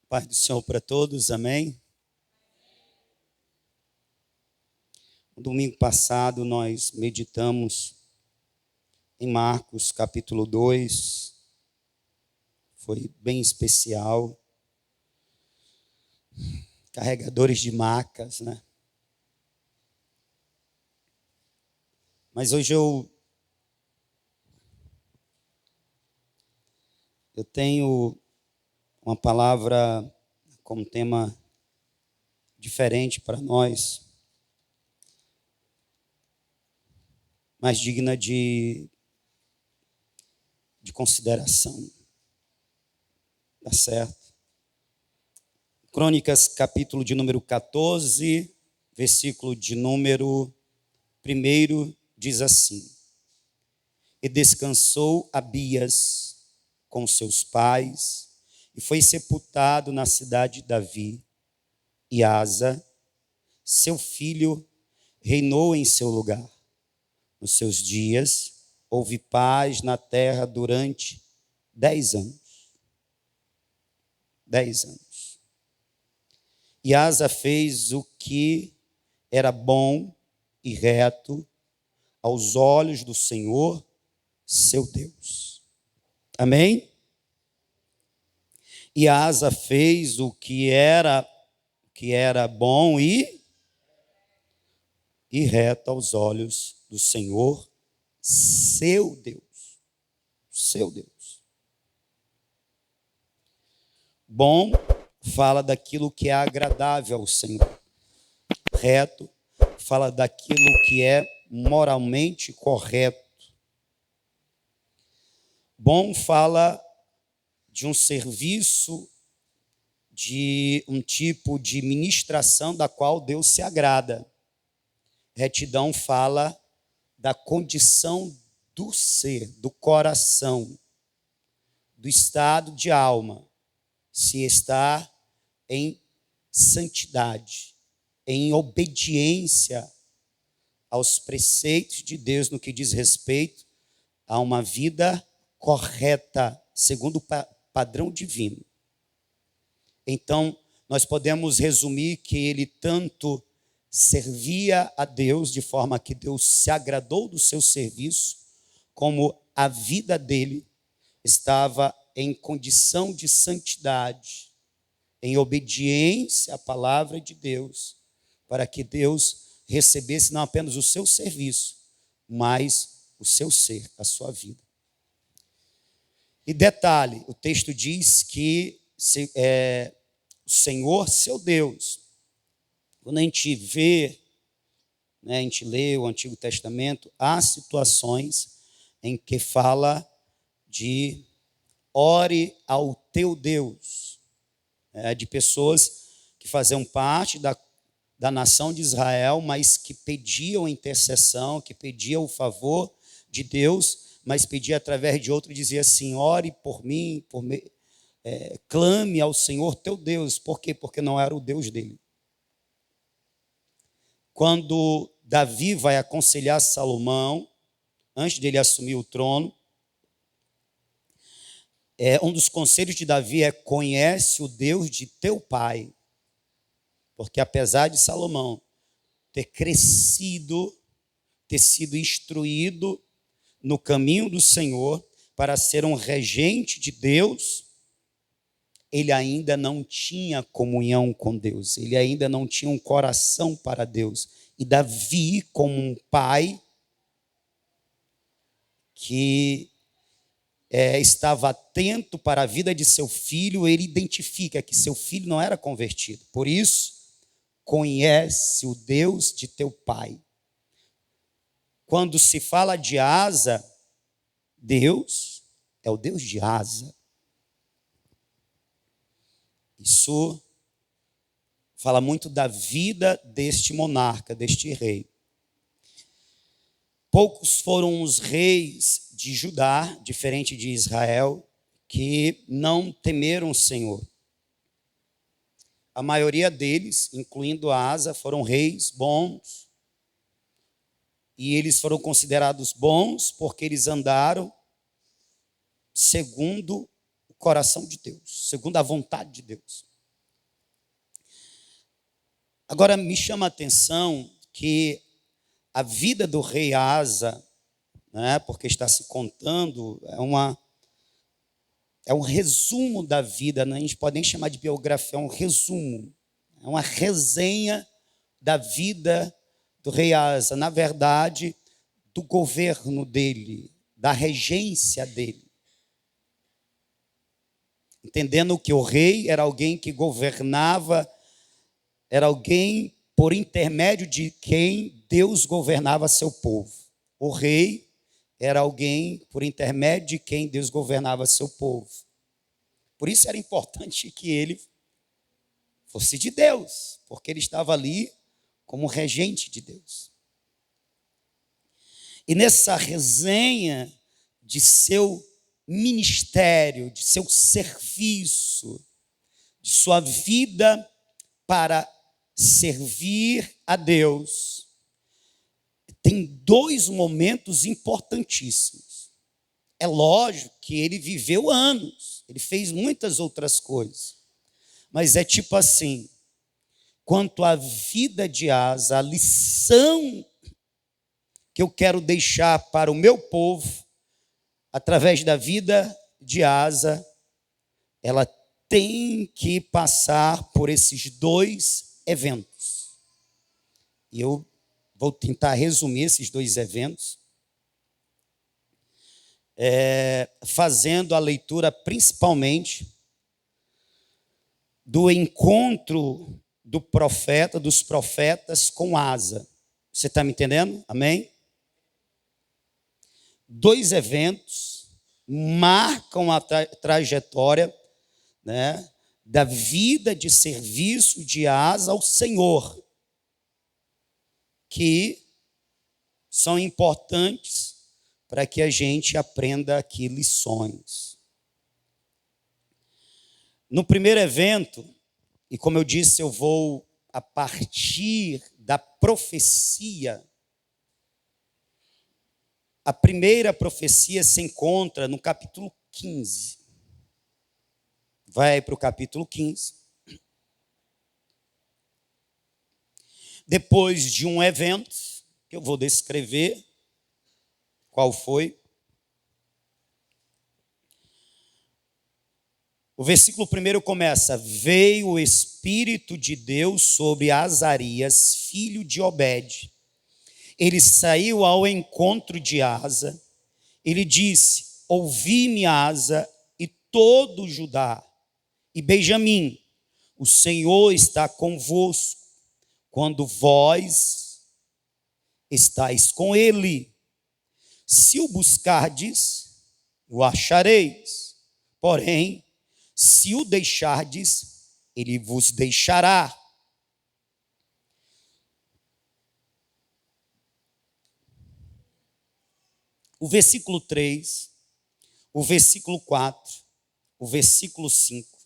Paz do Senhor para todos, amém? No domingo passado nós meditamos em Marcos capítulo 2, foi bem especial. Carregadores de macas, né? Mas hoje eu tenho uma palavra como tema diferente para nós, mais digna de consideração. Tá certo? Crônicas, capítulo de número 14, versículo de número 1, diz assim: E descansou Abias com seus pais, e foi sepultado na cidade de Davi, e Asa, seu filho, reinou em seu lugar. Nos seus dias, houve paz na terra durante 10 anos. 10 anos. E Asa fez o que era bom e reto aos olhos do Senhor, seu Deus. Amém? E Asa fez o que era bom e reto aos olhos do Senhor, seu Deus. Seu Deus. Bom fala daquilo que é agradável ao Senhor. Reto fala daquilo que é moralmente correto. Bom fala de um serviço, de um tipo de ministração da qual Deus se agrada. Retidão fala da condição do ser, do coração, do estado de alma, se está em santidade, em obediência aos preceitos de Deus no que diz respeito a uma vida correta, segundo o padrão divino. Então, nós podemos resumir que ele tanto servia a Deus, de forma que Deus se agradou do seu serviço, como a vida dele estava em condição de santidade, em obediência à palavra de Deus, para que Deus recebesse não apenas o seu serviço, mas o seu ser, a sua vida. E detalhe, o texto diz que o Senhor, seu Deus, quando a gente vê, né, a gente lê o Antigo Testamento, há situações em que fala de ore ao teu Deus, de pessoas que faziam parte da nação de Israel, mas que pediam intercessão, que pediam o favor de Deus, mas pedia através de outro, dizia assim: ore por mim, clame ao Senhor teu Deus. Por quê? Porque não era o Deus dele. Quando Davi vai aconselhar Salomão, antes dele assumir o trono, um dos conselhos de Davi é: conhece o Deus de teu pai. Porque apesar de Salomão ter crescido, ter sido instruído no caminho do Senhor para ser um regente de Deus, ele ainda não tinha comunhão com Deus, ele ainda não tinha um coração para Deus. E Davi, como um pai que estava atento para a vida de seu filho, ele identifica que seu filho não era convertido. Por isso, conhece o Deus de teu pai. Quando se fala de Asa, Deus é o Deus de Asa. Isso fala muito da vida deste monarca, deste rei. Poucos foram os reis de Judá, diferente de Israel, que não temeram o Senhor. A maioria deles, incluindo Asa, foram reis bons, e eles foram considerados bons porque eles andaram segundo o coração de Deus, segundo a vontade de Deus. Agora, me chama a atenção que a vida do rei Asa, né, porque está se contando, é um resumo da vida, né? A gente pode nem chamar de biografia, é um resumo, é uma resenha da vida do rei Asa, na verdade, do governo dele, da regência dele. Entendendo que o rei era alguém que governava, era alguém por intermédio de quem Deus governava seu povo. O rei era alguém por intermédio de quem Deus governava seu povo. Por isso era importante que ele fosse de Deus, porque ele estava ali como regente de Deus. E nessa resenha de seu ministério, de seu serviço, de sua vida para servir a Deus, tem dois momentos importantíssimos. É lógico que ele viveu anos, ele fez muitas outras coisas, mas é tipo assim, quanto à vida de Asa, a lição que eu quero deixar para o meu povo, através da vida de Asa, ela tem que passar por esses dois eventos. E eu vou tentar resumir esses dois eventos, fazendo a leitura principalmente do encontro dos profetas com Asa. Você está me entendendo? Amém? Dois eventos marcam a trajetória, né, da vida de serviço de Asa ao Senhor, que são importantes para que a gente aprenda aqui lições. No primeiro evento, e como eu disse, eu vou a partir da profecia. A primeira profecia se encontra no capítulo 15. Vai para o capítulo 15. Depois de um evento, que eu vou descrever qual foi. O versículo 1 começa: veio o Espírito de Deus sobre Azarias, filho de Obed. Ele saiu ao encontro de Asa. Ele disse: ouvi-me, Asa, e todo Judá, e Benjamim, o Senhor está convosco, quando vós estáis com ele. Se o buscardes, o achareis. Porém, se o deixardes, ele vos deixará. O versículo 3, o versículo 4, o versículo 5.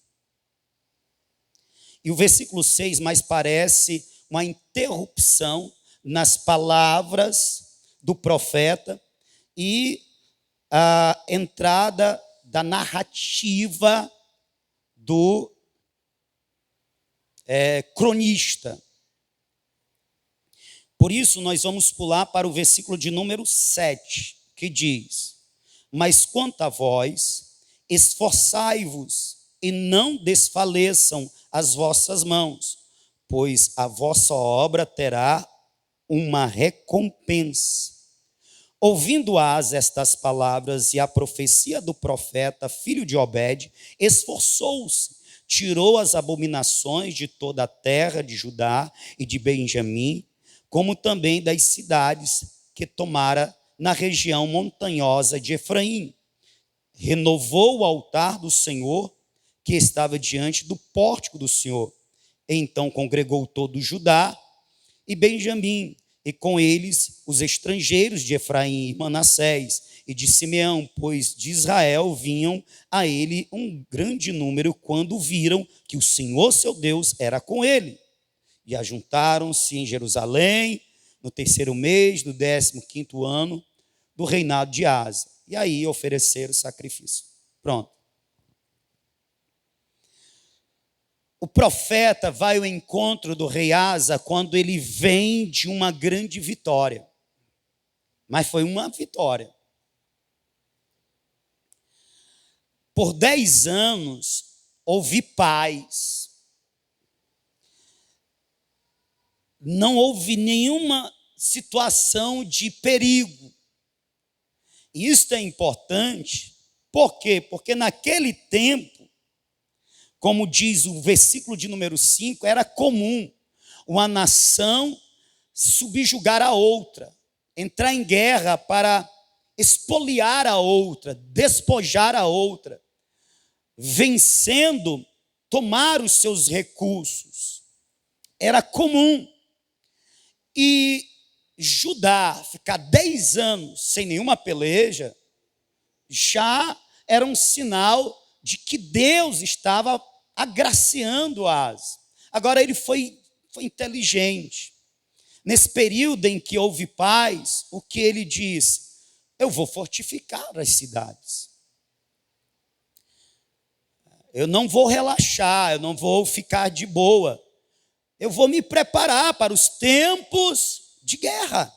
E o versículo 6 mais parece uma interrupção nas palavras do profeta e a entrada da narrativa do cronista. Por isso, nós vamos pular para o versículo de número 7, que diz: mas quanto a vós, esforçai-vos e não desfaleçam as vossas mãos, pois a vossa obra terá uma recompensa. Ouvindo Asa estas palavras e a profecia do profeta, filho de Obed, esforçou-se, tirou as abominações de toda a terra de Judá e de Benjamim, como também das cidades que tomara na região montanhosa de Efraim. Renovou o altar do Senhor, que estava diante do pórtico do Senhor. Então congregou todo Judá e Benjamim, e com eles os estrangeiros de Efraim e Manassés e de Simeão, pois de Israel vinham a ele um grande número, quando viram que o Senhor seu Deus era com ele. E ajuntaram-se em Jerusalém, no terceiro mês do 15º ano do reinado de Asa. E aí ofereceram o sacrifício. Pronto. O profeta vai ao encontro do rei Asa quando ele vem de uma grande vitória. Mas foi uma vitória. Por 10 anos houve paz. Não houve nenhuma situação de perigo. E isso é importante. Por quê? Porque naquele tempo, como diz o versículo de número 5, era comum uma nação subjugar a outra, entrar em guerra para expoliar a outra, despojar a outra, vencendo, tomar os seus recursos. Era comum. E Judá ficar 10 anos sem nenhuma peleja já era um sinal de que Deus estava agraciando Asa. Agora ele foi inteligente. Nesse período em que houve paz, o que ele disse? Eu vou fortificar as cidades. Eu não vou relaxar, eu não vou ficar de boa. Eu vou me preparar para os tempos de guerra.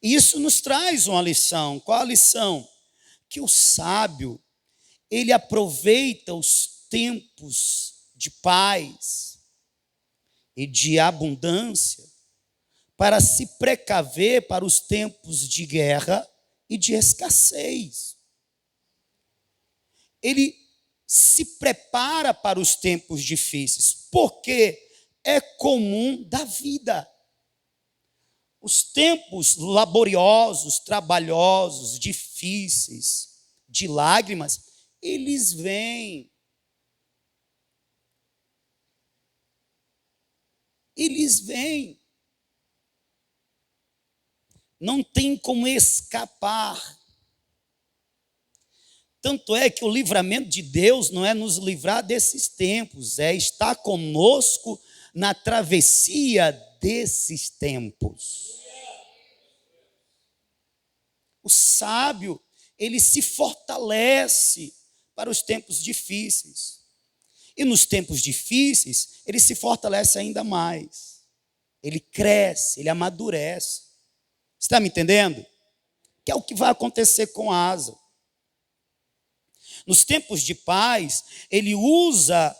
E isso nos traz uma lição. Qual a lição? Que o sábio, ele aproveita os tempos de paz e de abundância para se precaver para os tempos de guerra e de escassez. Ele se prepara para os tempos difíceis, porque é comum da vida. Os tempos laboriosos, trabalhosos, difíceis, de lágrimas, eles vêm. Eles vêm. Não tem como escapar. Tanto é que o livramento de Deus não é nos livrar desses tempos, é estar conosco na travessia desses tempos. O sábio, ele se fortalece para os tempos difíceis. E nos tempos difíceis, ele se fortalece ainda mais. Ele cresce, ele amadurece. Você está me entendendo? Que é o que vai acontecer com Asa. Nos tempos de paz, ele usa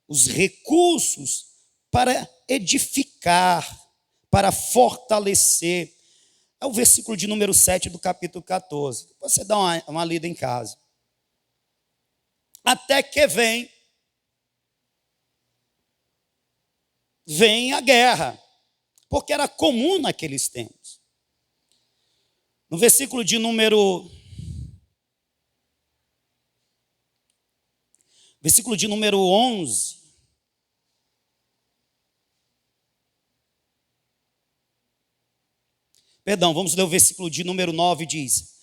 os recursos para edificar, para fortalecer. É o versículo de número 7 do capítulo 14. Depois você dá uma lida em casa. Até que vem a guerra, porque era comum naqueles tempos. No versículo de número 11, perdão, vamos ler o versículo de número 9, diz: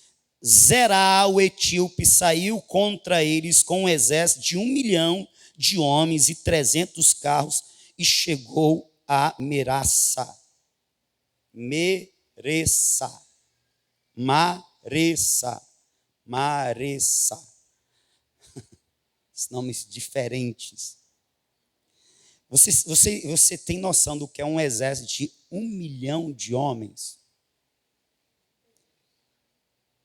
Zerá, o etíope, saiu contra eles com um exército de 1 milhão de homens e 300 carros e chegou a Maressa. Nomes diferentes. Você tem noção do que é um exército de 1 milhão de homens?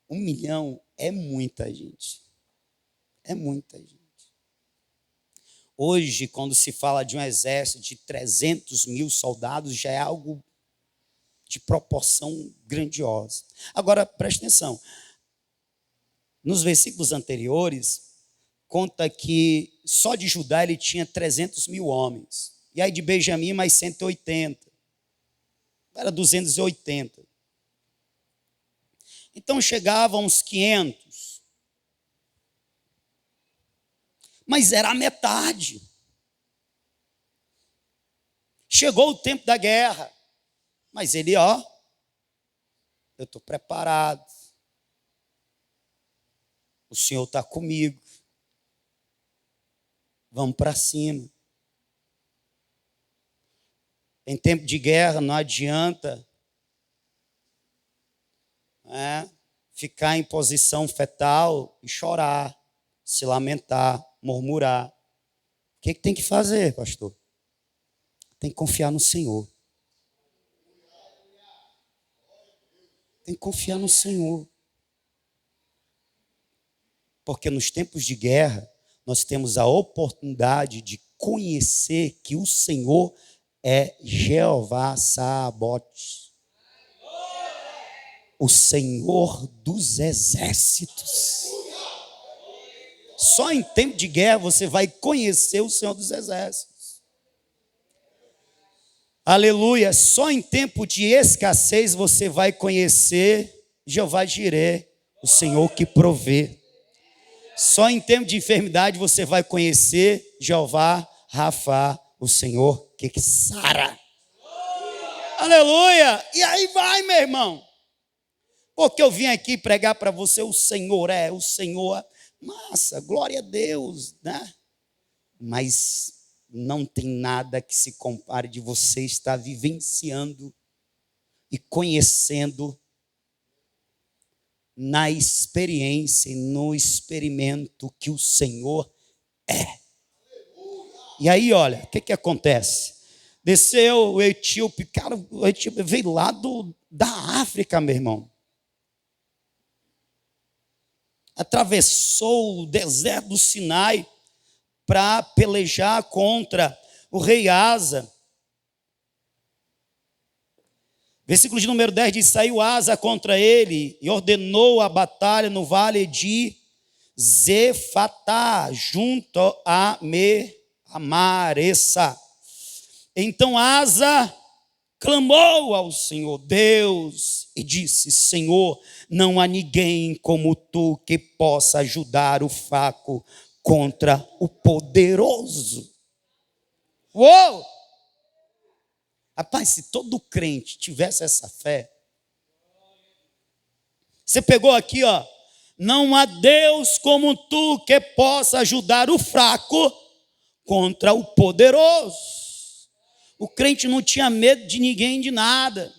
1 milhão é muita gente. É muita gente. Hoje, quando se fala de um exército de 300 mil soldados, já é algo de proporção grandiosa. Agora, preste atenção. Nos versículos anteriores, conta que só de Judá ele tinha 300 mil homens. E aí de Benjamim mais 180. Era 280. Então chegavam uns 500. Mas era a metade. Chegou o tempo da guerra. Mas ele, eu estou preparado. O Senhor está comigo. Vamos para cima. Em tempo de guerra não adianta ficar em posição fetal e chorar, se lamentar, murmurar. O que tem que fazer, pastor? Tem que confiar no Senhor. Tem que confiar no Senhor. Porque nos tempos de guerra, nós temos a oportunidade de conhecer que o Senhor é Jeová Sabaoth, o Senhor dos exércitos. Só em tempo de guerra você vai conhecer o Senhor dos exércitos. Aleluia. Só em tempo de escassez você vai conhecer Jeová Jireh, o Senhor que provê. Só em tempo de enfermidade você vai conhecer Jeová Rafa, o Senhor que sara. Aleluia. E aí vai, meu irmão. Porque eu vim aqui pregar para você, o Senhor é, massa, glória a Deus, né? Mas não tem nada que se compare de você estar vivenciando e conhecendo na experiência e no experimento que o Senhor é. E aí, olha, o que acontece? Desceu o etíope, cara, o etíope veio lá da África, meu irmão. Atravessou o deserto do Sinai para pelejar contra o rei Asa. Versículo de número 10 diz: saiu Asa contra ele e ordenou a batalha no vale de Zefatá, junto a Maressa. Então Asa clamou ao Senhor Deus e disse: Senhor, não há ninguém como tu que possa ajudar o fraco contra o poderoso. Uou! Rapaz, se todo crente tivesse essa fé, você pegou aqui, ó, não há Deus como tu que possa ajudar o fraco contra o poderoso. O crente não tinha medo de ninguém, de nada.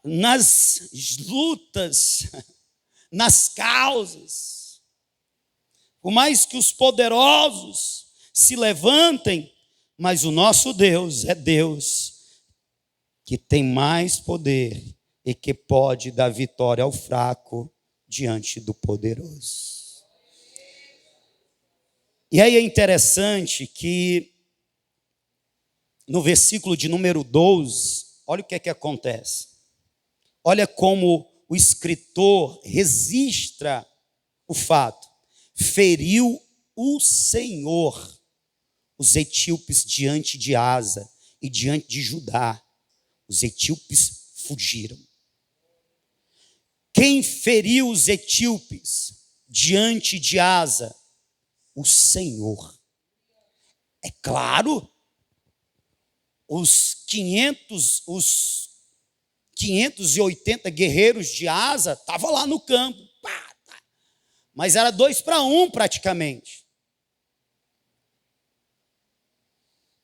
Nas lutas, nas causas, por mais que os poderosos se levantem, mas o nosso Deus é Deus que tem mais poder e que pode dar vitória ao fraco diante do poderoso. E aí é interessante que no versículo de número 12, olha o que acontece. Olha como o escritor registra o fato. Feriu o Senhor os etíopes diante de Asa e diante de Judá. Os etíopes fugiram. Quem feriu os etíopes diante de Asa? O Senhor. É claro, os 580 guerreiros de Asa estavam lá no campo. Mas era 2-1 praticamente.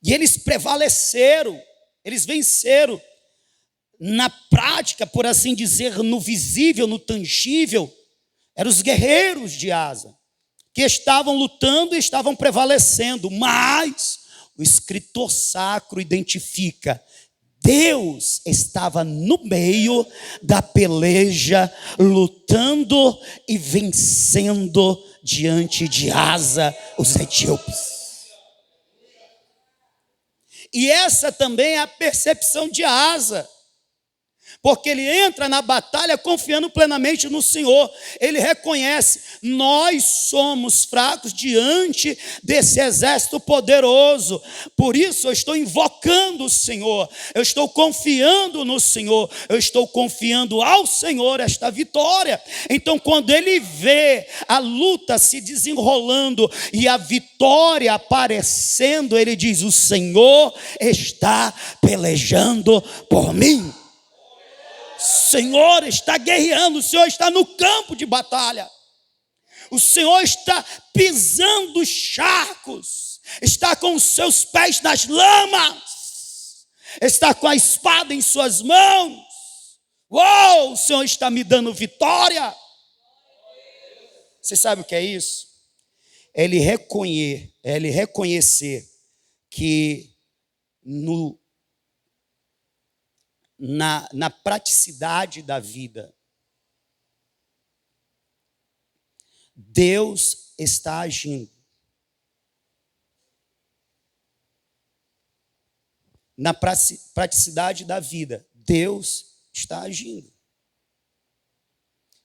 E eles prevaleceram, eles venceram. Na prática, por assim dizer, no visível, no tangível, eram os guerreiros de Asa, que estavam lutando e estavam prevalecendo. Mas o escritor sacro identifica: Deus estava no meio da peleja, lutando e vencendo diante de Asa os etíopes. E essa também é a percepção de Asa, porque ele entra na batalha confiando plenamente no Senhor. Ele reconhece: nós somos fracos diante desse exército poderoso. Por isso eu estou invocando o Senhor, eu estou confiando no Senhor, eu estou confiando ao Senhor esta vitória. Então, quando ele vê a luta se desenrolando e a vitória aparecendo, ele diz: o Senhor está pelejando por mim. O Senhor está guerreando, o Senhor está no campo de batalha. O Senhor está pisando os charcos, está com os seus pés nas lamas. está com a espada em suas mãos. Uou, o Senhor está me dando vitória. Você sabe o que é isso? É ele reconhecer que na praticidade da vida, Deus está agindo. Na praticidade da vida, Deus está agindo.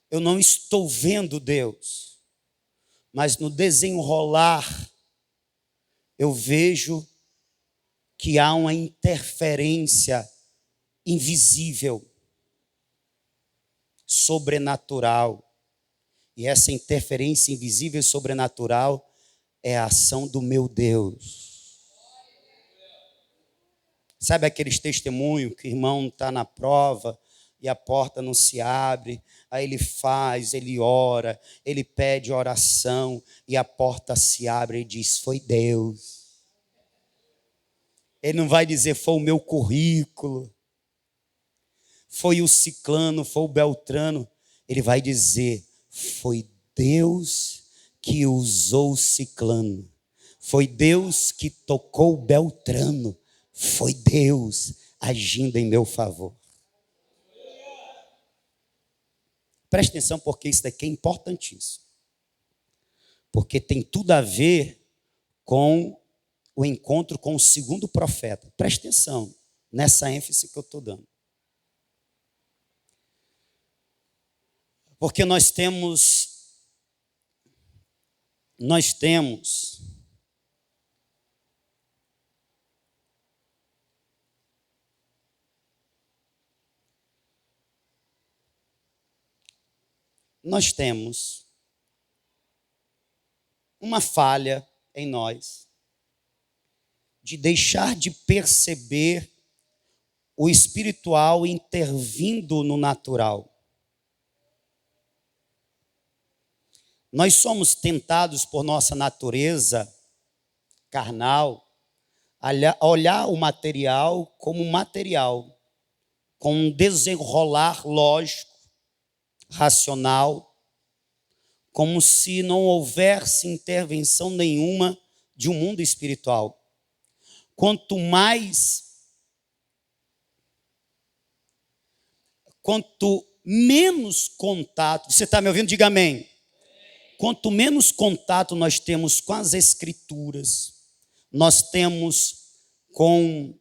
Eu não estou vendo Deus, mas no desenrolar, eu vejo que há uma interferência invisível, sobrenatural. E essa interferência invisível e sobrenatural é a ação do meu Deus. Sabe aqueles testemunhos que o irmão está na prova e a porta não se abre, aí ele faz, ele ora, ele pede oração e a porta se abre e diz, foi Deus. Ele não vai dizer, foi o meu currículo, foi o ciclano, foi o beltrano. Ele vai dizer, foi Deus que usou o ciclano, foi Deus que tocou o beltrano, foi Deus agindo em meu favor. Preste atenção, porque isso daqui é importantíssimo. Porque tem tudo a ver com o encontro com o segundo profeta. Preste atenção nessa ênfase que eu estou dando. Porque nós temos uma falha em nós de deixar de perceber o espiritual intervindo no natural. Nós somos tentados por nossa natureza carnal a olhar o material como material, com um desenrolar lógico, racional, como se não houvesse intervenção nenhuma de um mundo espiritual. Quanto menos contato, você está me ouvindo? Diga amém. Quanto menos contato nós temos com as Escrituras, nós temos com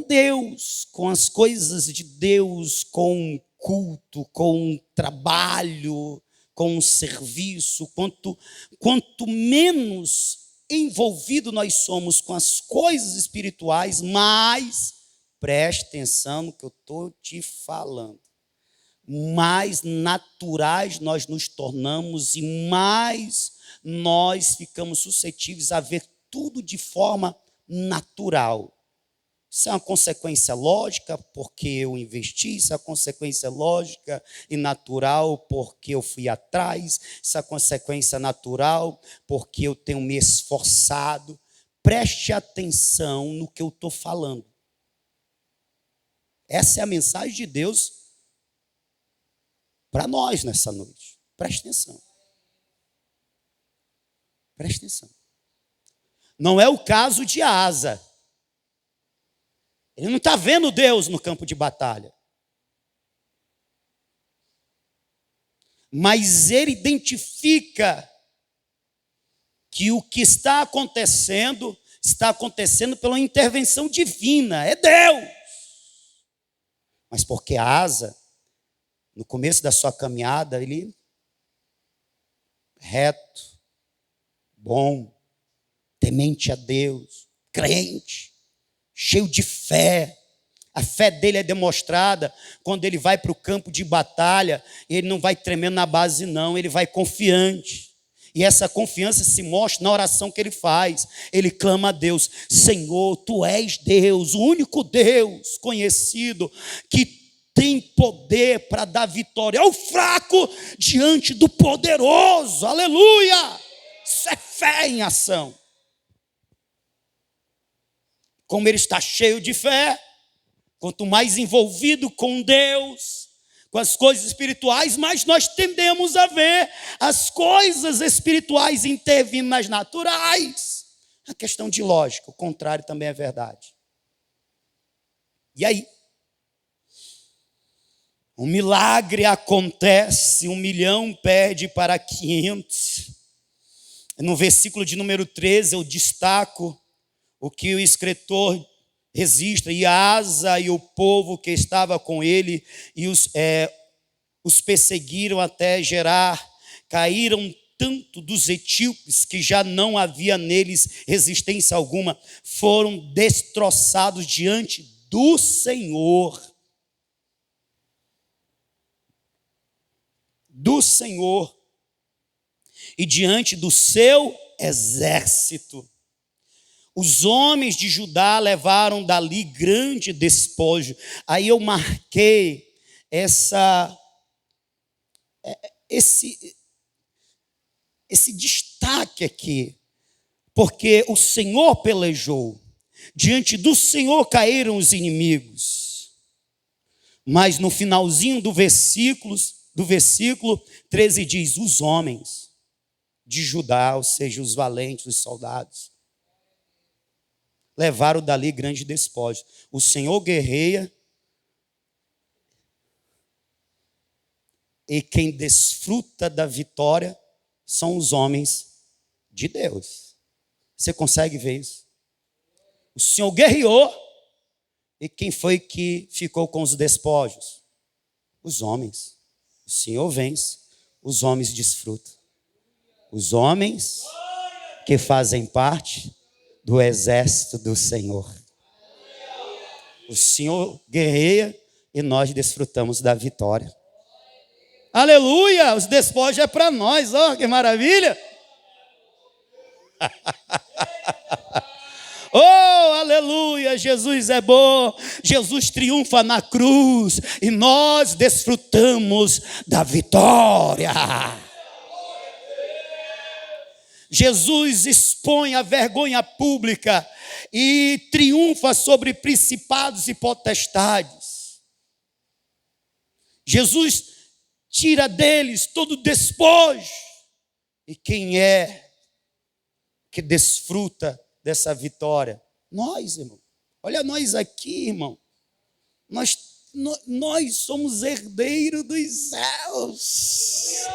Deus, com as coisas de Deus, com culto, com trabalho, com serviço, quanto menos envolvido nós somos com as coisas espirituais, mais, preste atenção no que eu estou te falando, mais naturais nós nos tornamos e mais nós ficamos suscetíveis a ver tudo de forma natural. Isso é uma consequência lógica porque eu investi, isso é uma consequência lógica e natural porque eu fui atrás, isso é uma consequência natural porque eu tenho me esforçado. Preste atenção no que eu estou falando. Essa é a mensagem de Deus para nós nessa noite. Preste atenção. Preste atenção. Não é o caso de Asa. Ele não está vendo Deus no campo de batalha. Mas ele identifica que o que está acontecendo pela intervenção divina. É Deus. Mas porque Asa, no começo da sua caminhada, ele reto, bom, temente a Deus, crente, cheio de fé. A fé dele é demonstrada quando ele vai para o campo de batalha. Ele não vai tremendo na base não, ele vai confiante. E essa confiança se mostra na oração que ele faz. Ele clama a Deus, Senhor, Tu és Deus, o único Deus conhecido que tem poder para dar vitória ao fraco diante do poderoso. Aleluia! Isso é fé em ação. como ele está cheio de fé, quanto mais envolvido com Deus, com as coisas espirituais, mais nós tendemos a ver as coisas espirituais intervindo nas naturais. A questão de lógica, o contrário também é verdade. E aí? Um milagre acontece, 1 milhão perde para 500. No versículo de número 13, eu destaco o que o escritor registra. E Asa e o povo que estava com ele e os perseguiram até Gerar. Caíram tanto dos etíopes que já não havia neles resistência alguma. Foram destroçados diante do Senhor. Do Senhor e diante do seu exército. Os homens de Judá levaram dali grande despojo. Aí eu marquei esse destaque aqui, porque o Senhor pelejou, diante do Senhor caíram os inimigos. Mas no finalzinho do versículo 13 diz: os homens de Judá, ou seja, os valentes, os soldados, levaram dali grande despojo. O Senhor guerreia, e quem desfruta da vitória são os homens de Deus. Você consegue ver isso? O Senhor guerreou, e quem foi que ficou com os despojos? Os homens. O Senhor vence, os homens desfrutam. Os homens que fazem parte do exército do Senhor. O Senhor guerreia e nós desfrutamos da vitória. Aleluia! Os despojos é para nós, ó, que maravilha! Oh, aleluia! Jesus é bom, Jesus triunfa na cruz e nós desfrutamos da vitória. Jesus expõe a vergonha pública e triunfa sobre principados e potestades. Jesus tira deles todo o despojo. E quem é que desfruta dessa vitória? Nós, irmão. Olha nós aqui, irmão. Nós somos herdeiros dos céus.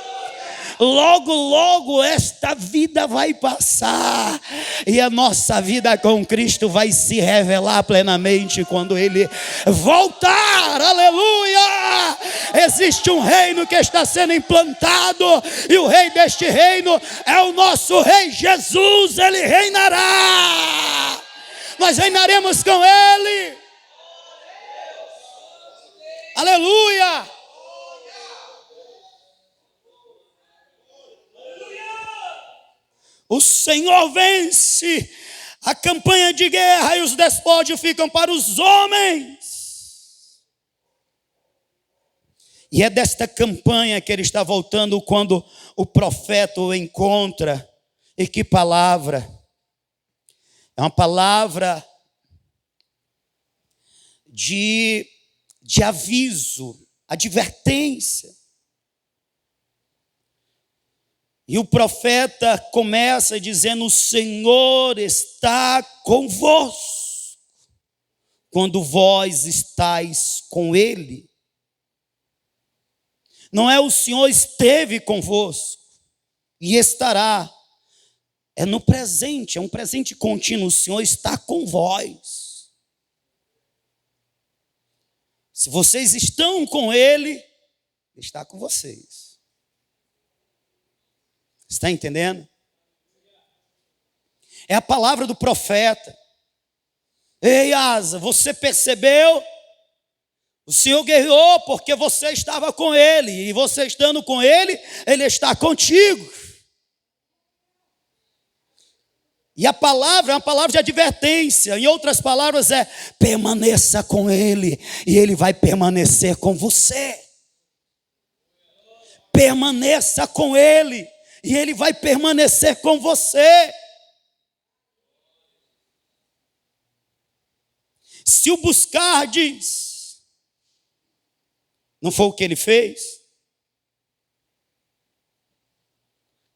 Logo, logo esta vida vai passar e a nossa vida com Cristo vai se revelar plenamente quando Ele voltar. Aleluia! Existe um reino que está sendo implantado e o rei deste reino é o nosso rei Jesus. Ele reinará. Nós reinaremos com Ele. Aleluia! O Senhor vence a campanha de guerra e os despojos ficam para os homens. E é desta campanha que ele está voltando quando o profeta o encontra. E que palavra? É uma palavra de aviso, advertência. E o profeta começa dizendo: o Senhor está convosco, quando vós estáis com Ele. Não é o Senhor esteve convosco e estará. É no presente, é um presente contínuo. O Senhor está com vós. Se vocês estão com Ele, Ele está com vocês. Está entendendo? É a palavra do profeta. Ei, Asa, você percebeu? O Senhor guerreou porque você estava com Ele. E você estando com Ele, Ele está contigo. E a palavra é uma palavra de advertência. Em outras palavras é: permaneça com Ele e Ele vai permanecer com você. Permaneça com Ele e Ele vai permanecer com você. Se o buscardes, não foi o que ele fez?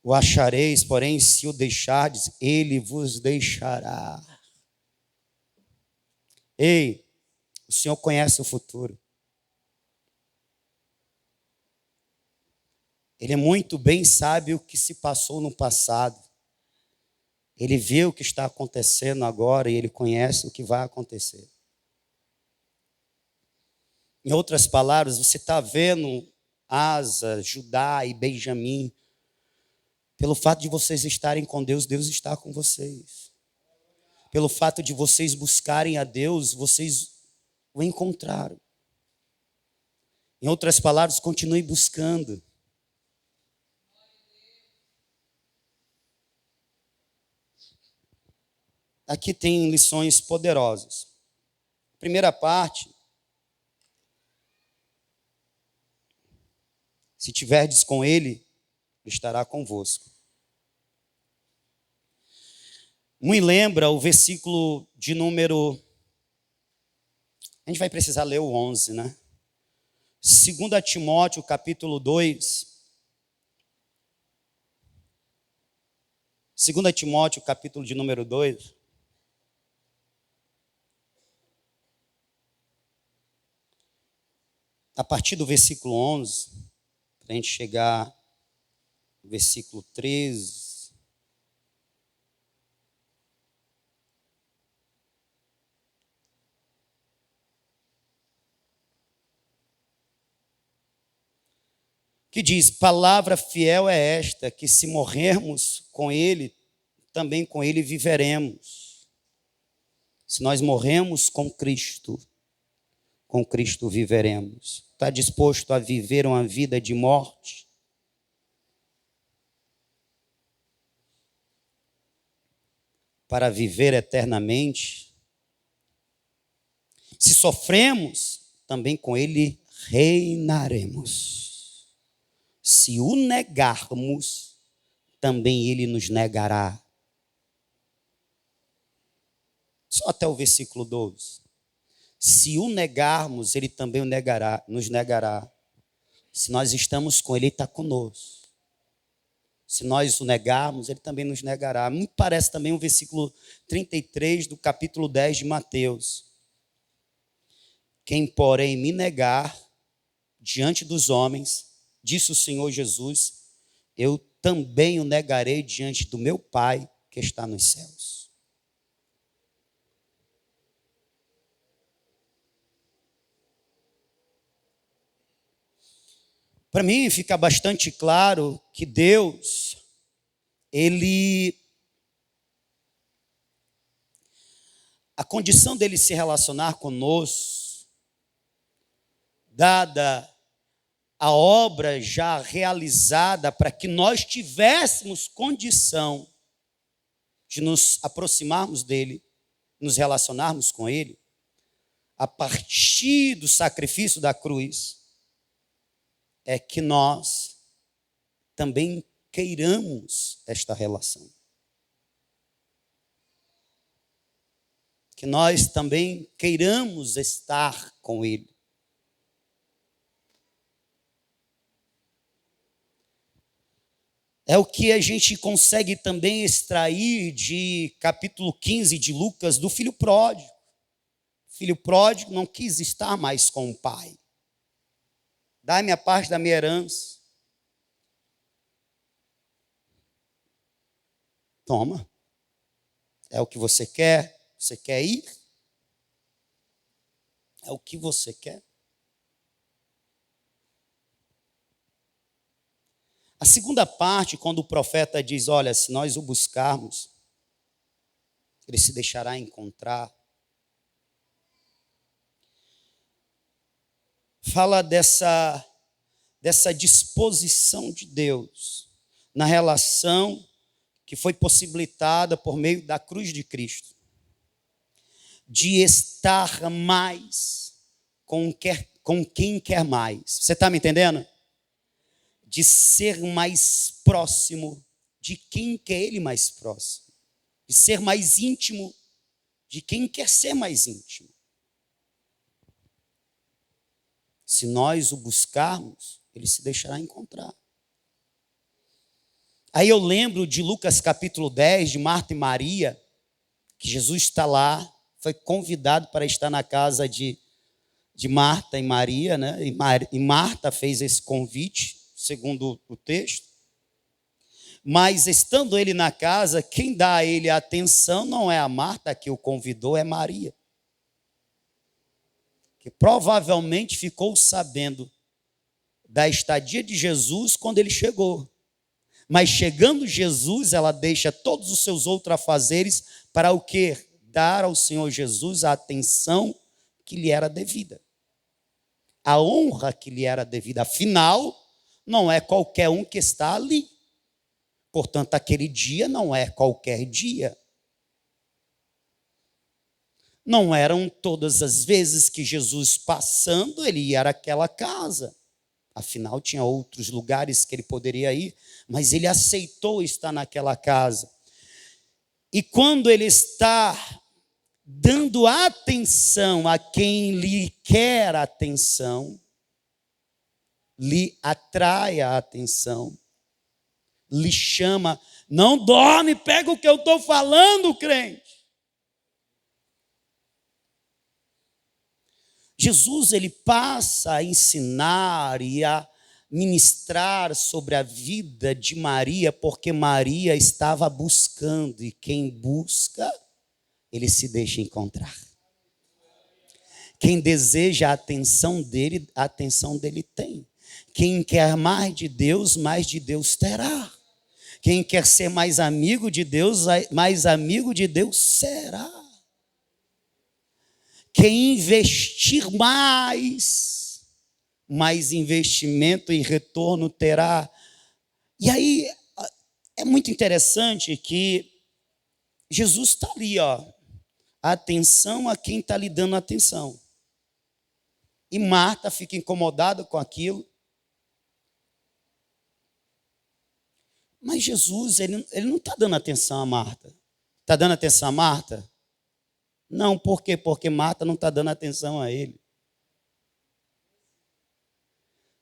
O achareis, porém, se o deixardes, ele vos deixará. Ei, o Senhor conhece o futuro. Ele muito bem sabe o que se passou no passado. Ele vê o que está acontecendo agora e ele conhece o que vai acontecer. Em outras palavras, você está vendo Asa, Judá e Benjamim. Pelo fato de vocês estarem com Deus, Deus está com vocês. Pelo fato de vocês buscarem a Deus, vocês o encontraram. Em outras palavras, continue buscando. Aqui tem lições poderosas. Primeira parte. Se tiverdes com ele, ele estará convosco. Me lembra o versículo de número... A gente vai precisar ler o 11, né? 2 Timóteo, capítulo 2. 2 Timóteo, capítulo de número 2. A partir do versículo 11, para a gente chegar no versículo 13. Que diz: palavra fiel é esta, que se morrermos com ele, também com ele viveremos. Se nós morremos com Cristo viveremos. Está disposto a viver uma vida de morte? Para viver eternamente? Se sofremos, também com ele reinaremos. Se o negarmos, também ele nos negará. Só até o versículo 12. Se o negarmos, ele também o negará, nos negará. Se nós estamos com ele, ele está conosco. Se nós o negarmos, ele também nos negará. Me parece também o versículo 33 do capítulo 10 de Mateus. Quem, porém, me negar diante dos homens, disse o Senhor Jesus, eu também o negarei diante do meu Pai que está nos céus. Para mim fica bastante claro que Deus, a condição dele se relacionar conosco, dada a obra já realizada para que nós tivéssemos condição de nos aproximarmos dele, nos relacionarmos com ele, a partir do sacrifício da cruz, é que nós também queiramos esta relação. Que nós também queiramos estar com ele. É o que a gente consegue também extrair de capítulo 15 de Lucas, do filho pródigo. O filho pródigo não quis estar mais com o pai. Dá-me a parte da minha herança. Toma. É o que você quer? Você quer ir? É o que você quer? A segunda parte, quando o profeta diz, olha, se nós o buscarmos, ele se deixará encontrar. Fala dessa disposição de Deus na relação que foi possibilitada por meio da cruz de Cristo, de estar mais com quem quer mais. Você está me entendendo? De ser mais próximo de quem quer ele mais próximo, de ser mais íntimo de quem quer ser mais íntimo. Se nós o buscarmos, ele se deixará encontrar. Aí eu lembro de Lucas capítulo 10, de Marta e Maria, que Jesus está lá, foi convidado para estar na casa de Marta e Maria, né? E Marta fez esse convite, segundo o texto. Mas estando ele na casa, quem dá a ele a atenção não é a Marta que o convidou, é Maria. Que provavelmente ficou sabendo da estadia de Jesus quando ele chegou. Mas chegando Jesus, ela deixa todos os seus outros afazeres para o quê? Dar ao Senhor Jesus a atenção que lhe era devida. A honra que lhe era devida. Afinal, não é qualquer um que está ali. Portanto, aquele dia não é qualquer dia. Não eram todas as vezes que Jesus passando, ele ia àquela casa. Afinal, tinha outros lugares que ele poderia ir, mas ele aceitou estar naquela casa. E quando ele está dando atenção a quem lhe quer atenção, lhe atrai a atenção, lhe chama, não dorme, pega o que eu estou falando, crente. Jesus, ele passa a ensinar e a ministrar sobre a vida de Maria, porque Maria estava buscando, e quem busca, ele se deixa encontrar. Quem deseja a atenção dele tem. Quem quer mais de Deus terá. Quem quer ser mais amigo de Deus, mais amigo de Deus será. Quem investir mais investimento e retorno terá. E aí, é muito interessante que Jesus está ali, ó. Atenção a quem está lhe dando atenção. E Marta fica incomodada com aquilo. Mas Jesus, ele não está dando atenção a Marta. Está dando atenção a Marta? Não, por quê? Porque Marta não está dando atenção a ele.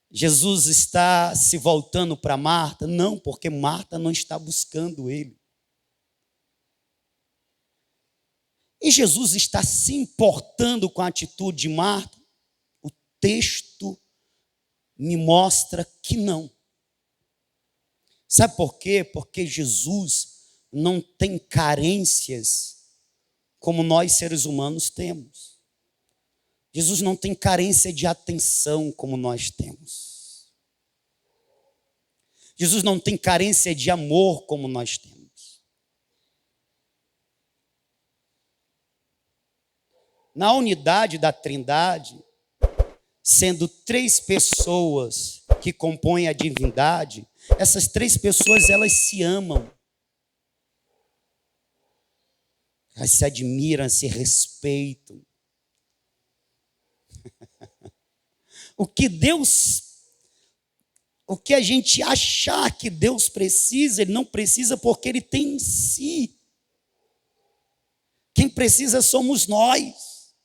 Jesus está se voltando para Marta? Não, porque Marta não está buscando ele. E Jesus está se importando com a atitude de Marta? O texto me mostra que não. Sabe por quê? Porque Jesus não tem carências como nós seres humanos temos. Jesus não tem carência de atenção como nós temos. Jesus não tem carência de amor como nós temos. Na unidade da Trindade, sendo 3 pessoas que compõem a divindade, essas 3 pessoas, elas se amam. Elas se admiram, se respeitam. O que a gente achar que Deus precisa, Ele não precisa porque Ele tem em si. Quem precisa somos nós.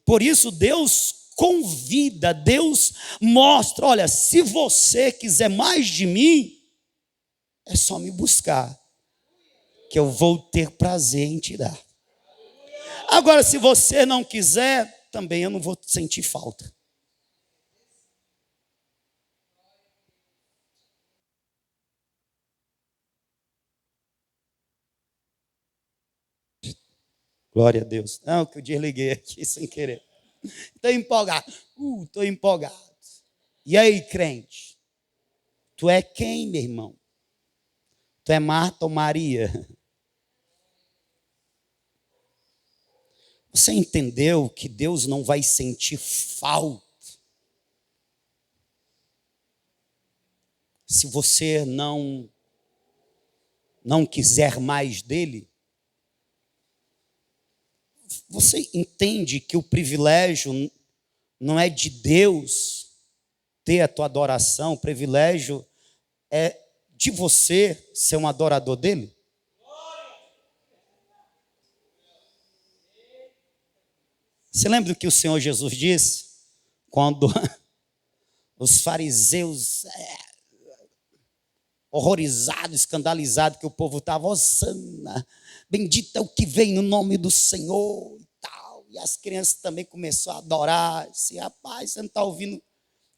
Por isso Deus convida, Deus mostra, olha, se você quiser mais de mim, é só me buscar, que eu vou ter prazer em te dar. Agora, se você não quiser, também eu não vou sentir falta. Glória a Deus. Não, que eu desliguei aqui sem querer. Estou empolgado. Estou empolgado. E aí, crente? Tu é quem, meu irmão? Tu é Marta ou Maria? Você entendeu que Deus não vai sentir falta se você não quiser mais dele? Você entende que o privilégio não é de Deus ter a tua adoração, o privilégio é de você ser um adorador dele? Você lembra do que o Senhor Jesus disse? Quando Os fariseus horrorizados, escandalizados, que o povo estava, Hosana, bendito é o que vem no nome do Senhor e tal. E as crianças também começaram a adorar. Disse, rapaz, você não está ouvindo?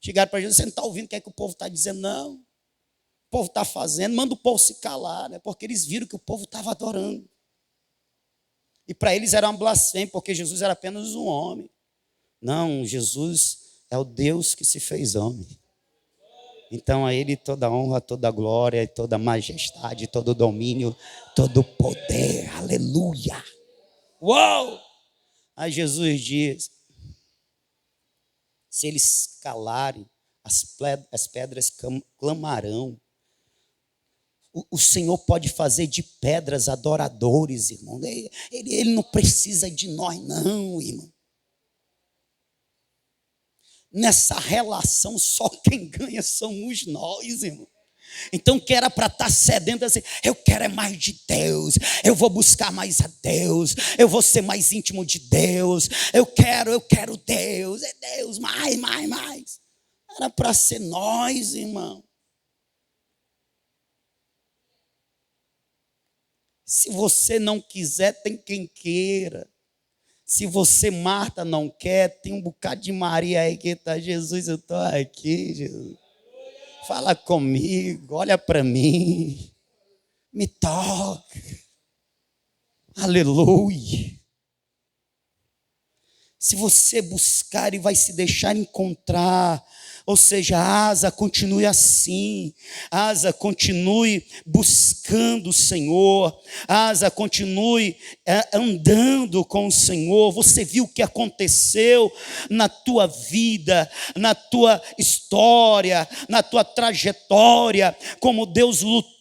Chegaram para Jesus, você não está ouvindo o que é que o povo está dizendo? Não. O povo está fazendo, manda o povo se calar, né? Porque eles viram que o povo estava adorando. E para eles era uma blasfêmia, porque Jesus era apenas um homem. Não, Jesus é o Deus que se fez homem. Então a ele toda honra, toda glória, toda majestade, todo domínio, todo poder. Aleluia. Uau! Aí Jesus diz, se eles calarem, as pedras clamarão. O Senhor pode fazer de pedras adoradores, irmão. Ele não precisa de nós, não, irmão. Nessa relação, só quem ganha somos nós, irmão. Então, que era para estar sedento assim, eu quero é mais de Deus, eu vou buscar mais a Deus, eu vou ser mais íntimo de Deus, eu quero Deus, é Deus, mais. Era para ser nós, irmão. Se você não quiser, tem quem queira. Se você, Marta, não quer, tem um bocado de Maria aí que está, Jesus, eu estou aqui, Jesus. Fala comigo, olha para mim, me toca. Aleluia. Se você buscar e vai se deixar encontrar, ou seja, Asa, continue assim. Asa, continue buscando o Senhor. Asa, continue andando com o Senhor. Você viu o que aconteceu na tua vida, na tua história, na tua trajetória, como Deus lutou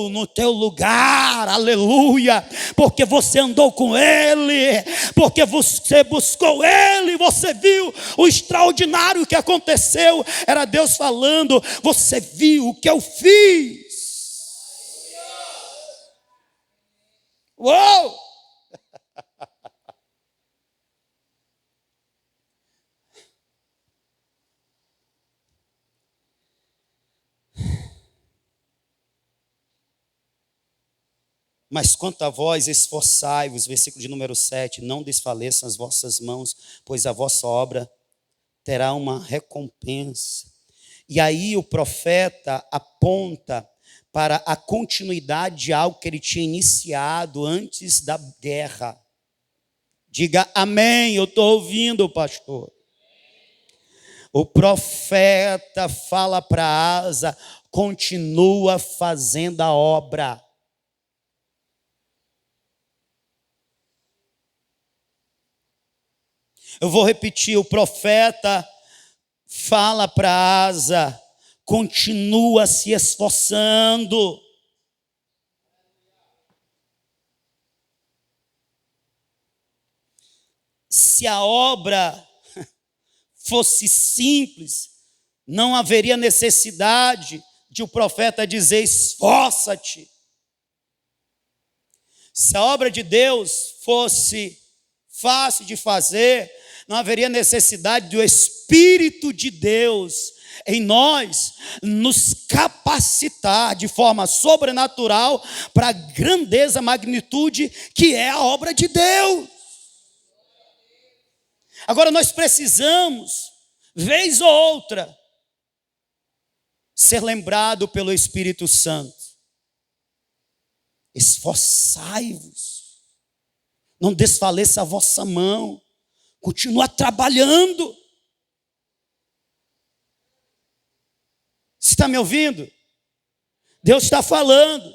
no teu lugar, aleluia, porque você andou com Ele, porque você buscou Ele, você viu o extraordinário que aconteceu, era Deus falando, você viu o que eu fiz. Uou! Mas quanto a vós, esforçai-vos, versículo de número 7, não desfaleçam as vossas mãos, pois a vossa obra terá uma recompensa. E aí o profeta aponta para a continuidade de algo que ele tinha iniciado antes da guerra. Diga amém, eu estou ouvindo, pastor. O profeta fala para Asa, continua fazendo a obra. Eu vou repetir, o profeta fala para Asa, continua se esforçando. Se a obra fosse simples, não haveria necessidade de o profeta dizer esforça-te. Se a obra de Deus fosse fácil de fazer, não haveria necessidade do Espírito de Deus em nós nos capacitar de forma sobrenatural para a grandeza, magnitude que é a obra de Deus. Agora nós precisamos, vez ou outra, ser lembrado pelo Espírito Santo. Esforçai-vos, não desfaleça a vossa mão, continua trabalhando. Você está me ouvindo? Deus está falando.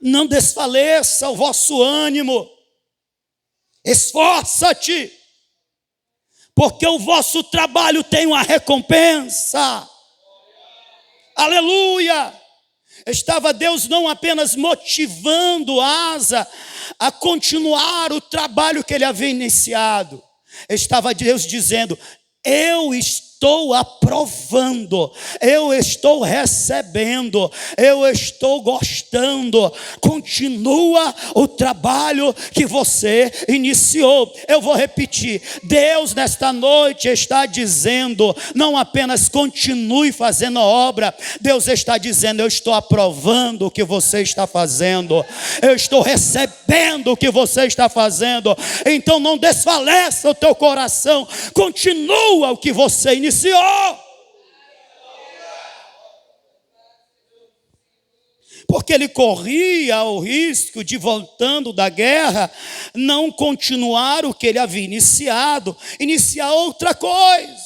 Não desfaleça o vosso ânimo. Esforça-te, porque o vosso trabalho tem uma recompensa. Aleluia! Estava Deus não apenas motivando Asa a continuar o trabalho que ele havia iniciado. Estava Deus dizendo, eu estou estou aprovando, eu estou recebendo, eu estou gostando. Continua o trabalho que você iniciou. Eu vou repetir: Deus nesta noite está dizendo, não apenas continue fazendo a obra, Deus está dizendo: eu estou aprovando o que você está fazendo, eu estou recebendo o que você está fazendo. Então não desfaleça o teu coração, continua o que você iniciou. Porque ele corria o risco de, voltando da guerra, não continuar o que ele havia iniciado, iniciar outra coisa,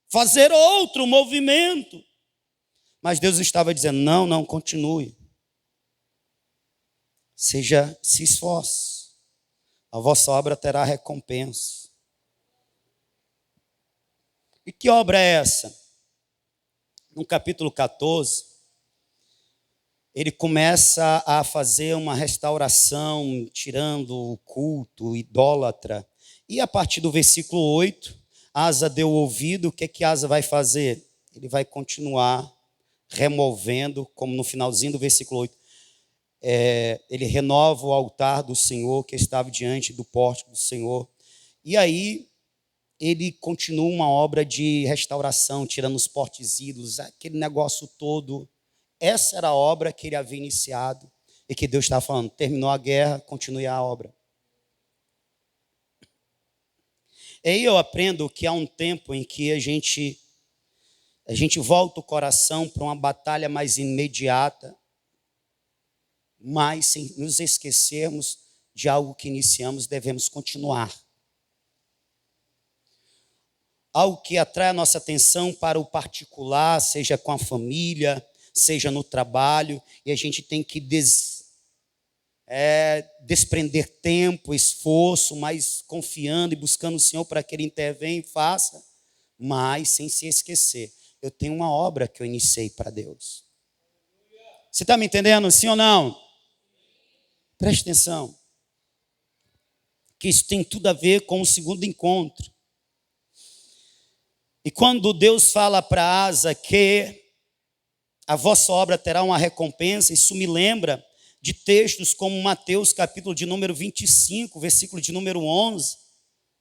fazer outro movimento. Mas Deus estava dizendo: não, continue. Se esforce, a vossa obra terá recompensa. E que obra é essa? No capítulo 14, ele começa a fazer uma restauração, tirando o culto idólatra. E a partir do versículo 8, Asa deu ouvido. O que Asa vai fazer? Ele vai continuar removendo, como no finalzinho do versículo 8. Ele renova o altar do Senhor que estava diante do pórtico do Senhor. E aí ele continua uma obra de restauração, tirando os postes ídolos, aquele negócio todo. Essa era a obra que ele havia iniciado e que Deus estava falando: terminou a guerra, continue a obra. E aí eu aprendo que há um tempo em que a gente volta o coração para uma batalha mais imediata, mas sem nos esquecermos de algo que iniciamos, devemos continuar. Algo que atrai a nossa atenção para o particular, seja com a família, seja no trabalho, e a gente tem que desprender tempo, esforço, mas confiando e buscando o Senhor para que Ele intervenha e faça, mas sem se esquecer: eu tenho uma obra que eu iniciei para Deus. Você está me entendendo, sim ou não? Preste atenção, que isso tem tudo a ver com o segundo encontro. E quando Deus fala para Asa que a vossa obra terá uma recompensa, isso me lembra de textos como Mateus, capítulo de número 25, versículo de número 11.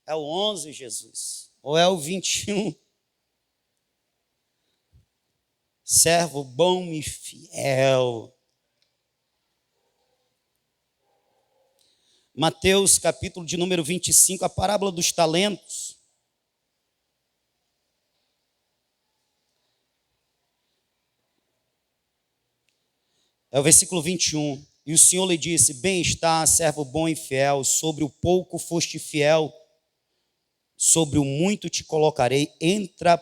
É o 11, Jesus? Ou é o 21? Servo bom e fiel. Mateus, capítulo de número 25, a parábola dos talentos. É o versículo 21. E o Senhor lhe disse: bem está, servo bom e fiel, sobre o pouco foste fiel, sobre o muito te colocarei, entra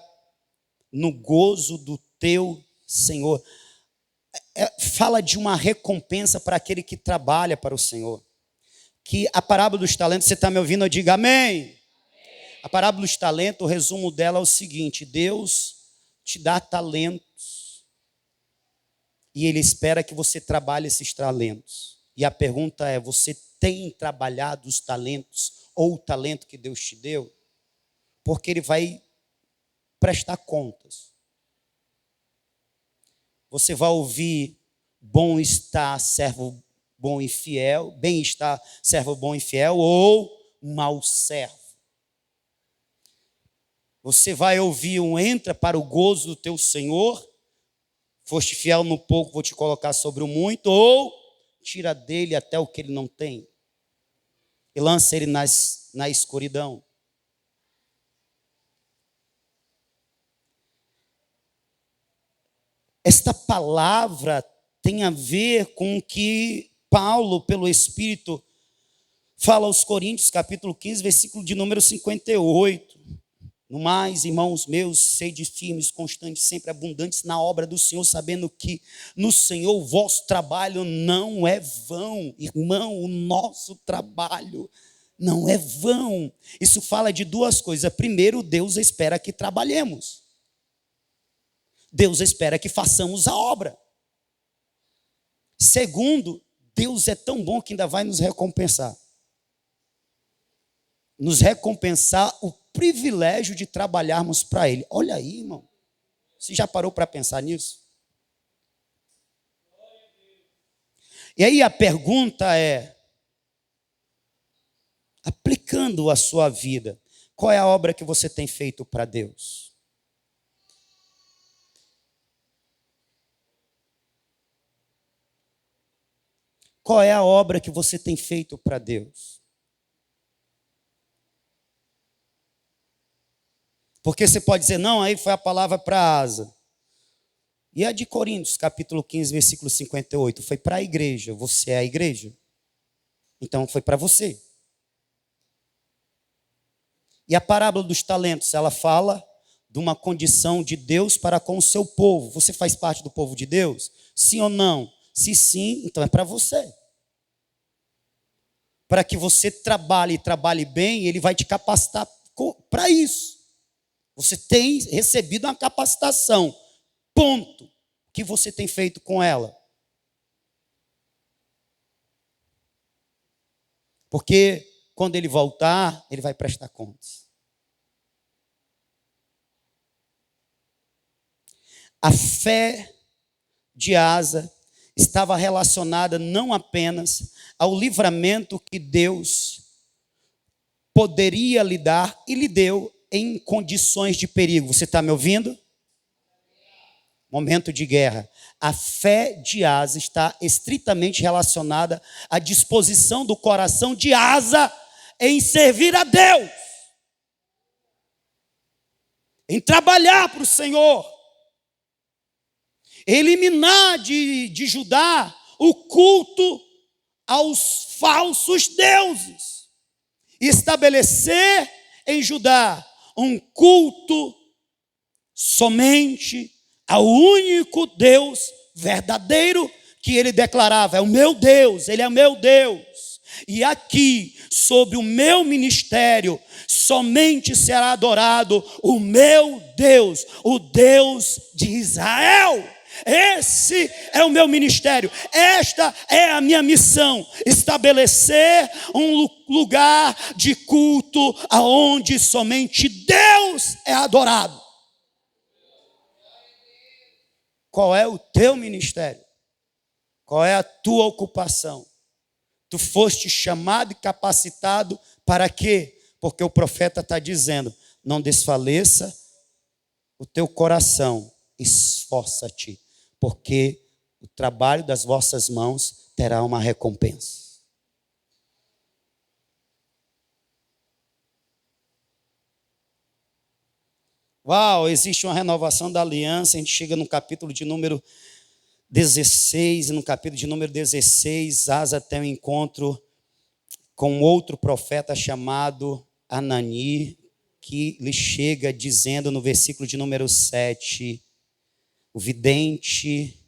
no gozo do teu Senhor. Fala de uma recompensa para aquele que trabalha para o Senhor. Que a parábola dos talentos, você está me ouvindo? Eu digo amém. Amém. A parábola dos talentos, o resumo dela é o seguinte: Deus te dá talentos e Ele espera que você trabalhe esses talentos. E a pergunta é: você tem trabalhado os talentos ou o talento que Deus te deu? Porque Ele vai prestar contas. Você vai ouvir: bom está, servo bom e fiel, bem está, servo bom e fiel, ou mau servo. Você vai ouvir um: entra para o gozo do teu Senhor, foste fiel no pouco, vou te colocar sobre o muito, ou tira dele até o que ele não tem e lança ele na escuridão. Esta palavra tem a ver com o que Paulo, pelo Espírito, fala aos Coríntios, capítulo 15, versículo de número 58. No mais, irmãos meus, sede firmes, constantes, sempre abundantes na obra do Senhor, sabendo que no Senhor o vosso trabalho não é vão. Irmão, o nosso trabalho não é vão. Isso fala de duas coisas. Primeiro, Deus espera que trabalhemos. Deus espera que façamos a obra. Segundo, Deus é tão bom que ainda vai nos recompensar. Nos recompensar o privilégio de trabalharmos para Ele. Olha aí, irmão. Você já parou para pensar nisso? E aí a pergunta é, aplicando a sua vida, qual é a obra que você tem feito para Deus? Qual é a obra que você tem feito para Deus? Porque você pode dizer, não, aí foi a palavra para Asa. E a de Coríntios, capítulo 15, versículo 58, foi para a igreja. Você é a igreja? Então foi para você. E a parábola dos talentos, ela fala de uma condição de Deus para com o seu povo. Você faz parte do povo de Deus? Sim ou não? Se sim, então é para você. Para que você trabalhe e trabalhe bem, Ele vai te capacitar para isso. Você tem recebido uma capacitação. Ponto. O que você tem feito com ela? Porque quando Ele voltar, Ele vai prestar contas. A fé de Asa estava relacionada não apenas ao livramento que Deus poderia lhe dar e lhe deu em condições de perigo. Você está me ouvindo? Momento de guerra. A fé de Asa está estritamente relacionada à disposição do coração de Asa em servir a Deus, em trabalhar para o Senhor, eliminar de Judá o culto aos falsos deuses, estabelecer em Judá um culto somente ao único Deus verdadeiro que ele declarava, é o meu Deus, ele é o meu Deus. E aqui, sobre o meu ministério, somente será adorado o meu Deus, o Deus de Israel. Esse é o meu ministério, esta é a minha missão, estabelecer um lugar de culto aonde somente Deus é adorado. Qual é o teu ministério? Qual é a tua ocupação? Tu foste chamado e capacitado para quê? Porque o profeta está dizendo, não desfaleça o teu coração, esforça-te, porque o trabalho das vossas mãos terá uma recompensa. Uau, existe uma renovação da aliança. A gente chega no capítulo de número 16, e no capítulo de número 16, Asa tem um encontro com outro profeta chamado Anani, que lhe chega dizendo no versículo de número 7, o vidente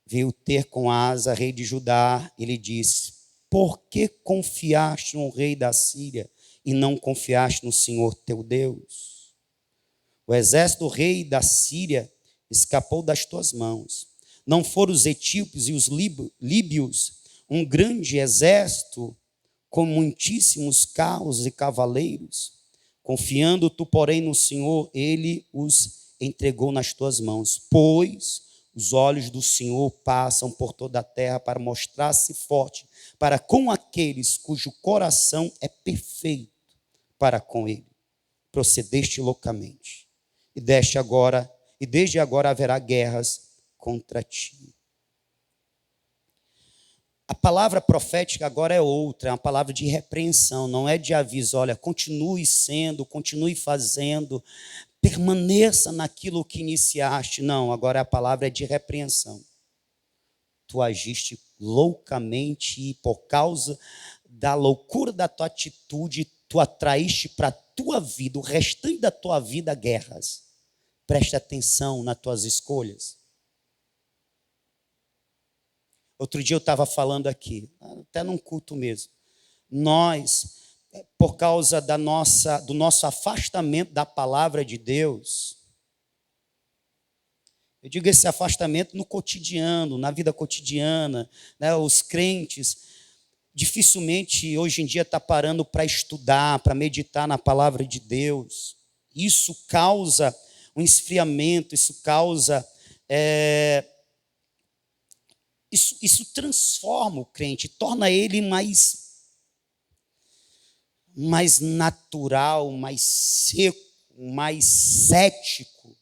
veio ter com Asa, rei de Judá, e lhe disse, por que confiaste no rei da Síria e não confiaste no Senhor teu Deus? O exército do rei da Síria escapou das tuas mãos. Não foram os etíopes e os líbios um grande exército com muitíssimos carros e cavaleiros? Confiando tu, porém, no Senhor, ele os entregou nas tuas mãos. Pois os olhos do Senhor passam por toda a terra para mostrar-se forte para com aqueles cujo coração é perfeito para com ele. Procedeste loucamente. E desde agora haverá guerras contra ti. A palavra profética agora é outra, é uma palavra de repreensão, não é de aviso. Olha, continue sendo, continue fazendo, permaneça naquilo que iniciaste. Não, agora a palavra é de repreensão. Tu agiste loucamente e por causa da loucura da tua atitude, tu atraíste para a tua vida, o restante da tua vida, guerras. Preste atenção nas tuas escolhas. Outro dia eu estava falando aqui, até num culto mesmo. Nós, por causa do nosso afastamento da palavra de Deus, eu digo esse afastamento no cotidiano, na vida cotidiana, né, os crentes, dificilmente hoje em dia está parando para estudar, para meditar na palavra de Deus. Isso causa um esfriamento, isso causa... Isso transforma o crente, torna ele mais natural, mais seco, mais cético.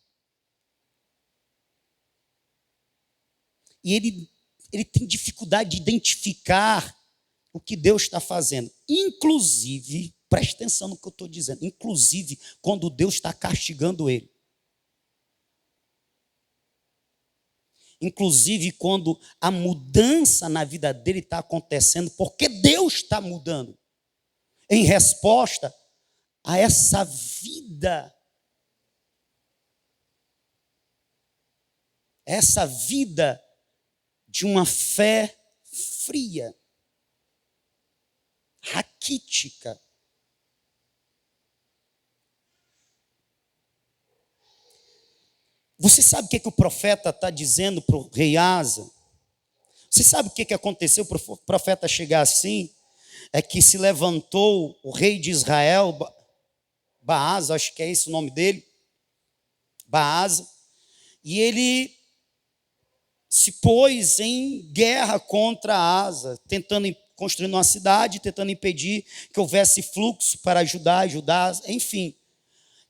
E ele tem dificuldade de identificar o que Deus está fazendo. Inclusive, preste atenção no que eu estou dizendo, inclusive quando Deus está castigando ele. Inclusive quando a mudança na vida dele está acontecendo, porque Deus está mudando. Em resposta a essa vida. Essa vida de uma fé fria, raquítica. Você sabe o que o profeta está dizendo para o rei Asa? Você sabe o que aconteceu para o profeta chegar assim? É que se levantou o rei de Israel, Baasa, acho que é esse o nome dele, Baasa, e ele se pôs em guerra contra Asa, tentando construir uma cidade, tentando impedir que houvesse fluxo para ajudar, enfim.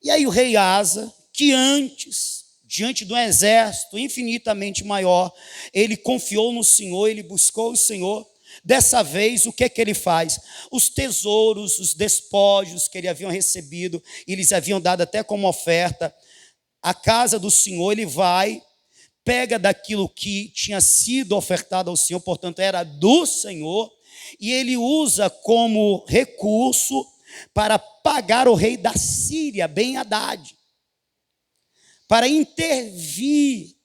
E aí o rei Asa, que antes, diante de um exército infinitamente maior, ele confiou no Senhor, ele buscou o Senhor. Dessa vez, o que ele faz? Os tesouros, os despojos que ele haviam recebido, eles haviam dado até como oferta, a casa do Senhor, ele vai, pega daquilo que tinha sido ofertado ao Senhor, portanto era do Senhor, e ele usa como recurso para pagar o rei da Síria, Ben-Hadad, para intervir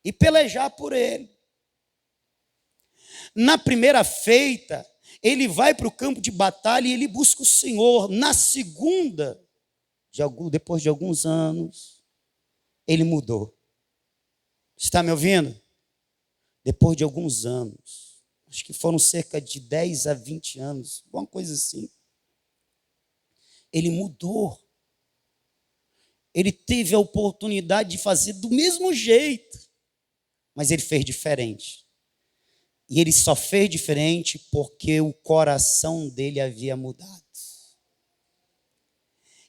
e pelejar por ele. Na primeira feita, ele vai para o campo de batalha e ele busca o Senhor. Na segunda, depois de alguns anos, ele mudou. Está me ouvindo? Depois de alguns anos, acho que foram cerca de 10 a 20 anos, alguma coisa assim, ele mudou. Ele teve a oportunidade de fazer do mesmo jeito, mas ele fez diferente. E ele só fez diferente porque o coração dele havia mudado.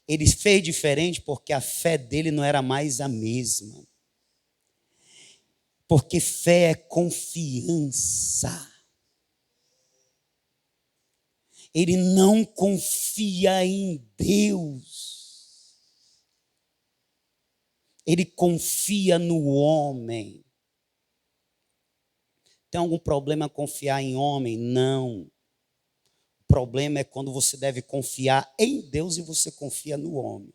Ele fez diferente porque a fé dele não era mais a mesma. Porque fé é confiança. Ele não confia em Deus. Ele confia no homem. Tem algum problema confiar em homem? Não. O problema é quando você deve confiar em Deus e você confia no homem.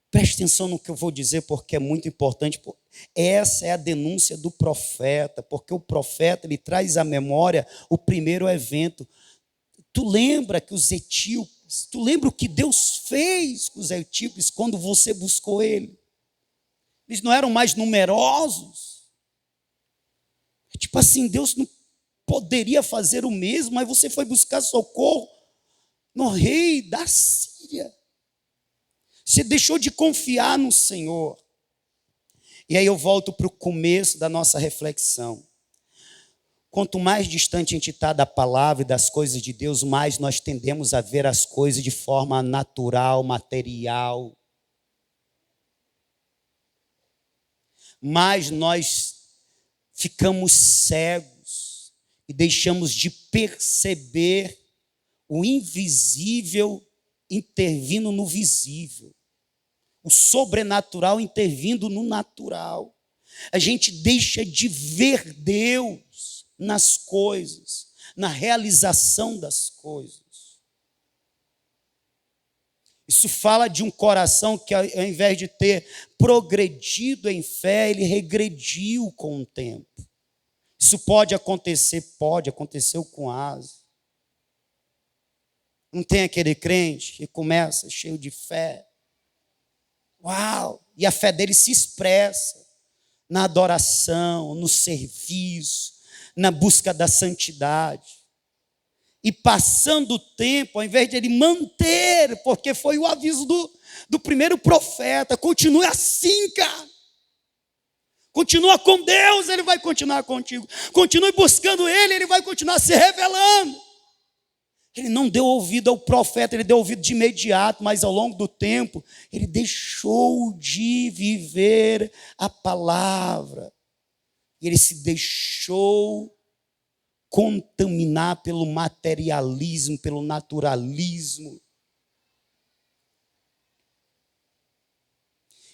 Preste atenção no que eu vou dizer, porque é muito importante. Essa é a denúncia do profeta, porque o profeta ele traz à memória o primeiro evento. Tu lembra que os etíopes, tu lembra o que Deus fez com os etíopes quando você buscou ele? Eles não eram mais numerosos. Tipo assim, Deus não poderia fazer o mesmo, mas você foi buscar socorro no rei da Síria. Você deixou de confiar no Senhor. E aí eu volto para o começo da nossa reflexão. Quanto mais distante a gente está da palavra e das coisas de Deus, mais nós tendemos a ver as coisas de forma natural, material. Mais nós ficamos cegos e deixamos de perceber o invisível intervindo no visível, o sobrenatural intervindo no natural. A gente deixa de ver Deus nas coisas, na realização das coisas. Isso fala de um coração que, ao invés de ter progredido em fé, ele regrediu com o tempo. Isso pode acontecer, aconteceu com Asa. Não tem aquele crente que começa cheio de fé. Uau! E a fé dele se expressa na adoração, no serviço, na busca da santidade. E passando o tempo, ao invés de ele manter, porque foi o aviso do primeiro profeta, continue assim, cara. Continua com Deus, ele vai continuar contigo. Continue buscando ele, ele vai continuar se revelando. Ele não deu ouvido ao profeta, ele deu ouvido de imediato, mas ao longo do tempo, ele deixou de viver a palavra. Ele se deixou contaminar pelo materialismo, pelo naturalismo.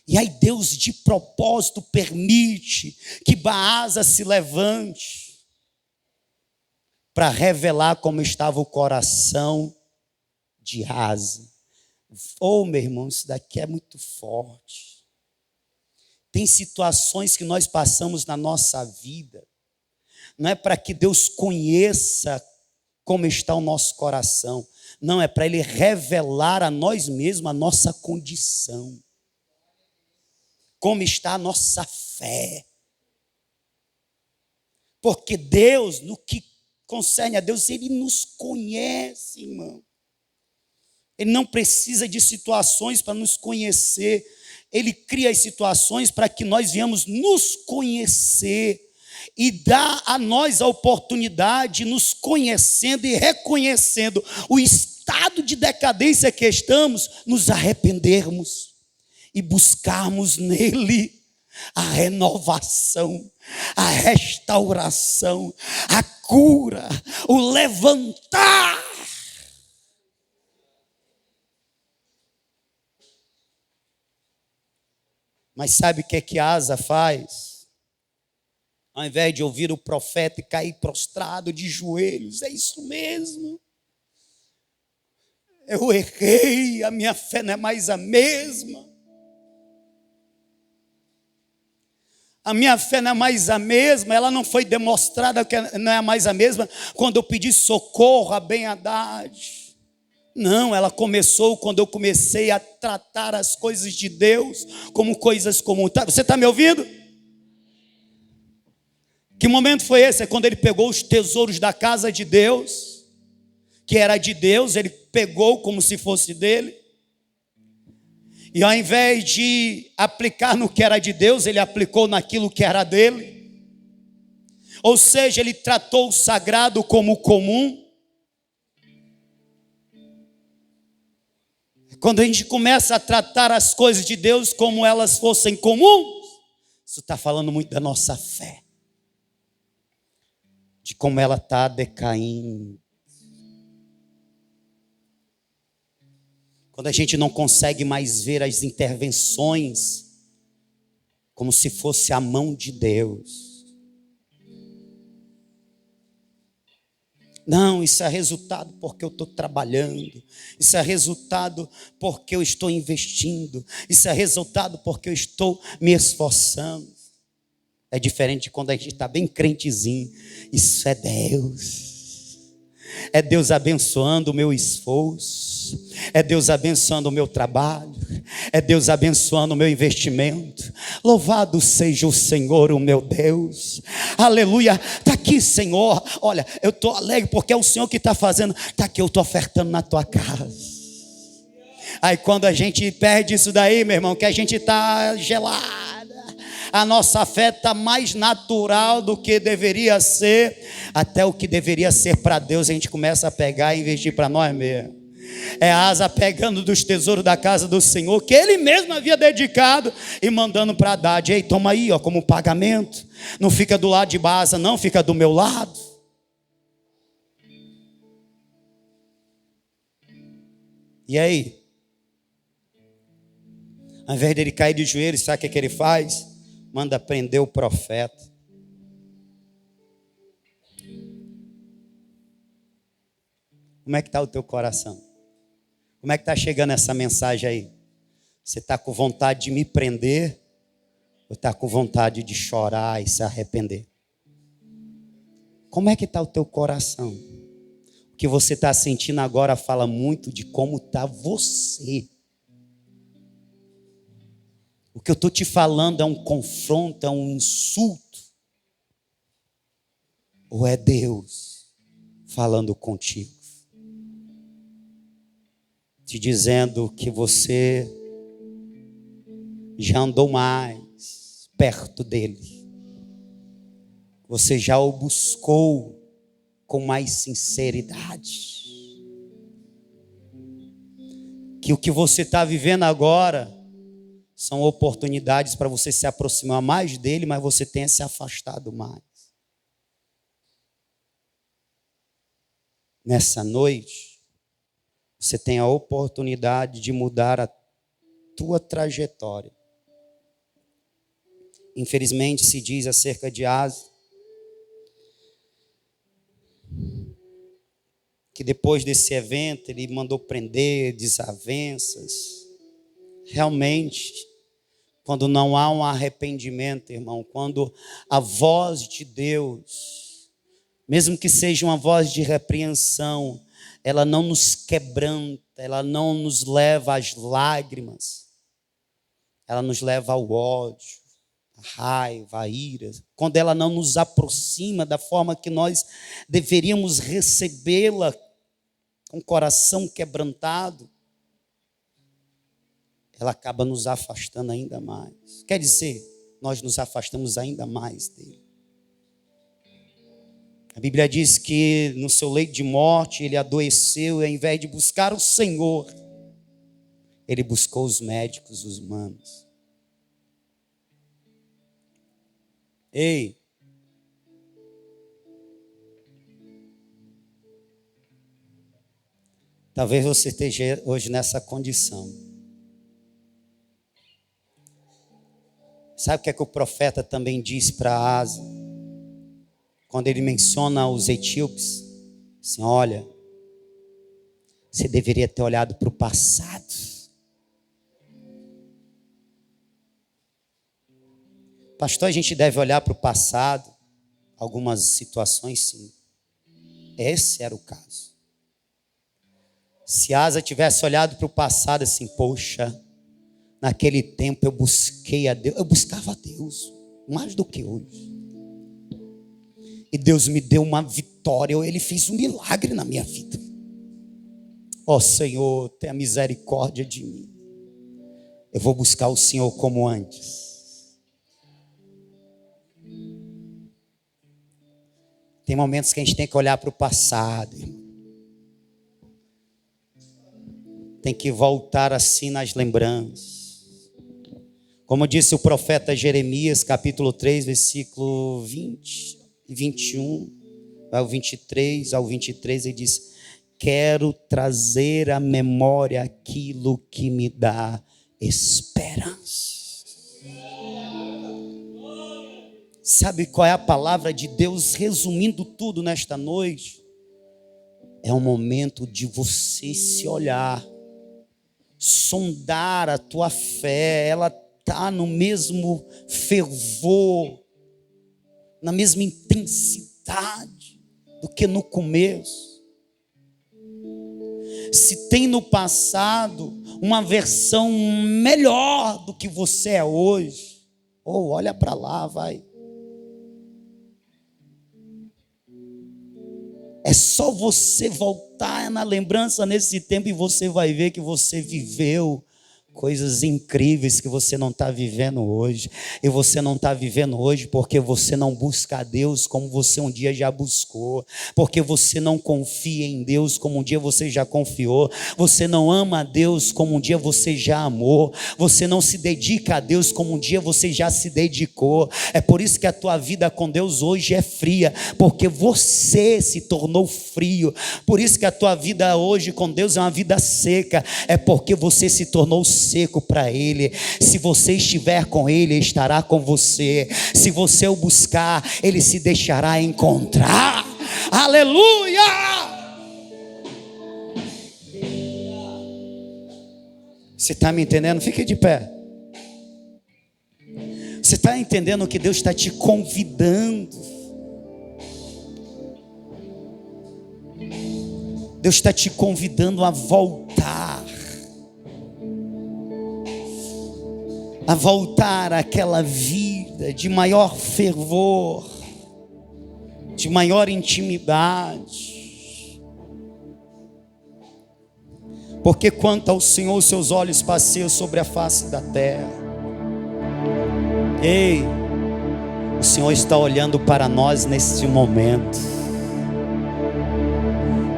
E aí Deus de propósito permite que Baasa se levante para revelar como estava o coração de Asa. Oh, meu irmão, isso daqui é muito forte. Tem situações que nós passamos na nossa vida, não é para que Deus conheça como está o nosso coração, não, é para Ele revelar a nós mesmos a nossa condição, como está a nossa fé. Porque Deus, no que concerne a Deus, Ele nos conhece, irmão. Ele não precisa de situações para nos conhecer. Ele cria as situações para que nós venhamos nos conhecer e dá a nós a oportunidade, nos conhecendo e reconhecendo o estado de decadência que estamos, nos arrependermos e buscarmos nele a renovação, a restauração, a cura, o levantar. Mas sabe o que é que Asa faz? Ao invés de ouvir o profeta e cair prostrado de joelhos, é isso mesmo. Eu errei, a minha fé não é mais a mesma. A minha fé não é mais a mesma, ela não foi demonstrada que não é mais a mesma quando eu pedi socorro a Ben-Hadad. Não, ela começou quando eu comecei a tratar as coisas de Deus como coisas comuns. Você está me ouvindo? Que momento foi esse? É quando ele pegou os tesouros da casa de Deus, que era de Deus, ele pegou como se fosse dele. E ao invés de aplicar no que era de Deus, ele aplicou naquilo que era dele. Ou seja, ele tratou o sagrado como comum. Quando a gente começa a tratar as coisas de Deus como elas fossem comuns, isso está falando muito da nossa fé, de como ela está decaindo. Quando a gente não consegue mais ver as intervenções como se fosse a mão de Deus. Não, isso é resultado porque eu estou trabalhando. Isso é resultado porque eu estou investindo. Isso é resultado porque eu estou me esforçando. É diferente de quando a gente está bem crentezinho. Isso é Deus. É Deus abençoando o meu esforço. É Deus abençoando o meu trabalho. É Deus abençoando o meu investimento. Louvado seja o Senhor, o meu Deus. Aleluia. Está aqui, Senhor. Olha, eu estou alegre porque é o Senhor que está fazendo. Está aqui, eu estou ofertando na tua casa. Aí quando a gente perde isso daí, meu irmão, que a gente está gelado, a nossa fé está mais natural do que deveria ser. Até o que deveria ser para Deus a gente começa a pegar e investir para nós mesmos. É Asa pegando dos tesouros da casa do Senhor, que ele mesmo havia dedicado, e mandando para Hadad. Ei, toma aí, ó, como pagamento. Não fica do lado de Baasa, não, fica do meu lado. E aí? Ao invés dele cair de joelhos, sabe o que ele faz? Manda prender o profeta. Como é que está o teu coração? Como é que está chegando essa mensagem aí? Você está com vontade de me prender? Ou está com vontade de chorar e se arrepender? Como é que está o teu coração? O que você está sentindo agora fala muito de como está você. O que eu estou te falando é um confronto, é um insulto? ou é Deus falando contigo, te dizendo que você já andou mais perto dele, você já o buscou com mais sinceridade, que o que você está vivendo agora são oportunidades para você se aproximar mais dele, mas você tenha se afastado mais. Nessa noite, você tem a oportunidade de mudar a tua trajetória. Infelizmente se diz acerca de Asa que depois desse evento ele mandou prender desavenças. Realmente, quando não há um arrependimento, irmão, quando a voz de Deus, mesmo que seja uma voz de repreensão, ela não nos quebranta, ela não nos leva às lágrimas, ela nos leva ao ódio, à raiva, à ira. Quando ela não nos aproxima da forma que nós deveríamos recebê-la, com o coração quebrantado, ela acaba nos afastando ainda mais. Quer dizer, nós nos afastamos ainda mais dele. A Bíblia diz que no seu leito de morte ele adoeceu e ao invés de buscar o Senhor, ele buscou os médicos, os humanos. Ei, talvez você esteja hoje nessa condição. Sabe o que é que o profeta também diz para Asa? Quando ele menciona os etíopes, assim, olha, você deveria ter olhado para o passado. Pastor, a gente deve olhar para o passado, algumas situações sim. Esse era o caso. Se Asa tivesse olhado para o passado assim, poxa, naquele tempo eu busquei a Deus, eu buscava a Deus, mais do que hoje. E Deus me deu uma vitória, ele fez um milagre na minha vida. Ó Senhor, tenha misericórdia de mim. Eu vou buscar o Senhor como antes. Tem momentos que a gente tem que olhar para o passado, irmão. Tem que voltar assim nas lembranças. Como disse o profeta Jeremias, capítulo 3, versículo 20 e 21, ao 23, ele diz: quero trazer à memória aquilo que me dá esperança. Sabe qual é a palavra de Deus resumindo tudo nesta noite? É um momento de você se olhar, sondar a tua fé, ela está no mesmo fervor, na mesma intensidade do que no começo. Se tem no passado uma versão melhor do que você é hoje, olha para lá, vai. É só você voltar na lembrança nesse tempo e você vai ver que você viveu coisas incríveis que você não está vivendo hoje. E você não está vivendo hoje porque você não busca a Deus como você um dia já buscou. Porque você não confia em Deus como um dia você já confiou. Você não ama a Deus como um dia você já amou. Você não se dedica a Deus como um dia você já se dedicou. É por isso que a tua vida com Deus hoje é fria. Porque você se tornou frio. Por isso que a tua vida hoje com Deus é uma vida seca. É porque você se tornou seco para Ele. Se você estiver com Ele, Ele estará com você. Se você o buscar, Ele se deixará encontrar. Aleluia! Você está me entendendo? Fique de pé. Você está entendendo que Deus está te convidando? Deus está te convidando a voltar. A voltar àquela vida de maior fervor, de maior intimidade. Porque quanto ao Senhor, seus olhos passeiam sobre a face da terra. Ei, o Senhor está olhando para nós neste momento.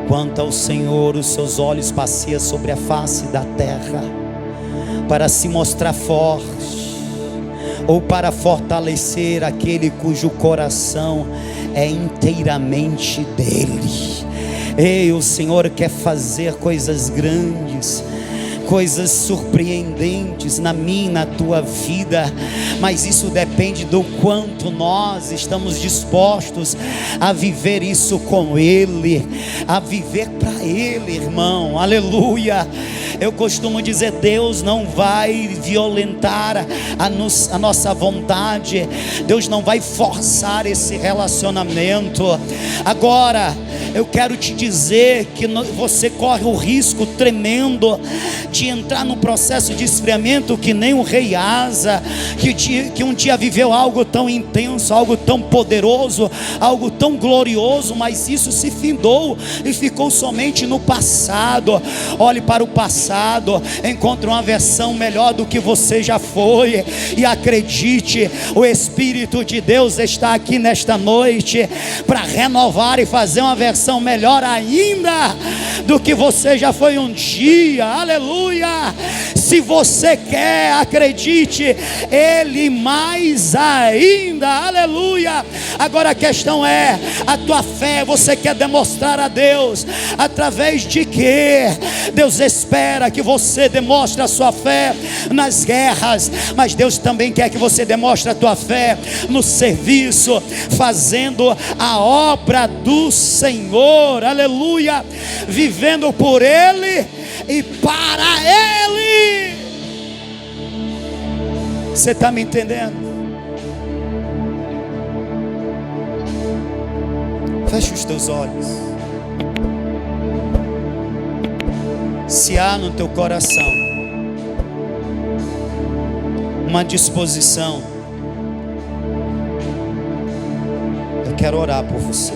Quanto ao Senhor, os seus olhos passeiam sobre a face da terra, para se mostrar forte, ou para fortalecer aquele cujo coração é inteiramente dele. Ei, o Senhor quer fazer coisas grandes, coisas surpreendentes na minha e na tua vida, mas isso depende do quanto nós estamos dispostos a viver isso com Ele, a viver para Ele, irmão, aleluia. Eu costumo dizer, Deus não vai violentar a nossa vontade, Deus não vai forçar esse relacionamento. Agora, eu quero te dizer que você corre o risco tremendo de entrar num processo de esfriamento que nem o rei Asa, que um dia viveu algo tão intenso, algo tão poderoso, algo tão glorioso, mas isso se findou e ficou somente no passado. Olhe para o passado, encontre uma versão melhor do que você já foi, e acredite, o Espírito de Deus está aqui nesta noite para renovar e fazer uma versão melhor ainda do que você já foi um dia, aleluia. Se você quer, acredite, Ele mais ainda, aleluia. Agora a questão é, a tua fé, você quer demonstrar a Deus através de quê? Deus espera que você demonstre a sua fé nas guerras, mas Deus também quer que você demonstre a tua fé no serviço, fazendo a obra do Senhor, aleluia, vivendo por Ele e para Ele. Você está me entendendo? Feche os teus olhos. Se há no teu coração uma disposição, eu quero orar por você.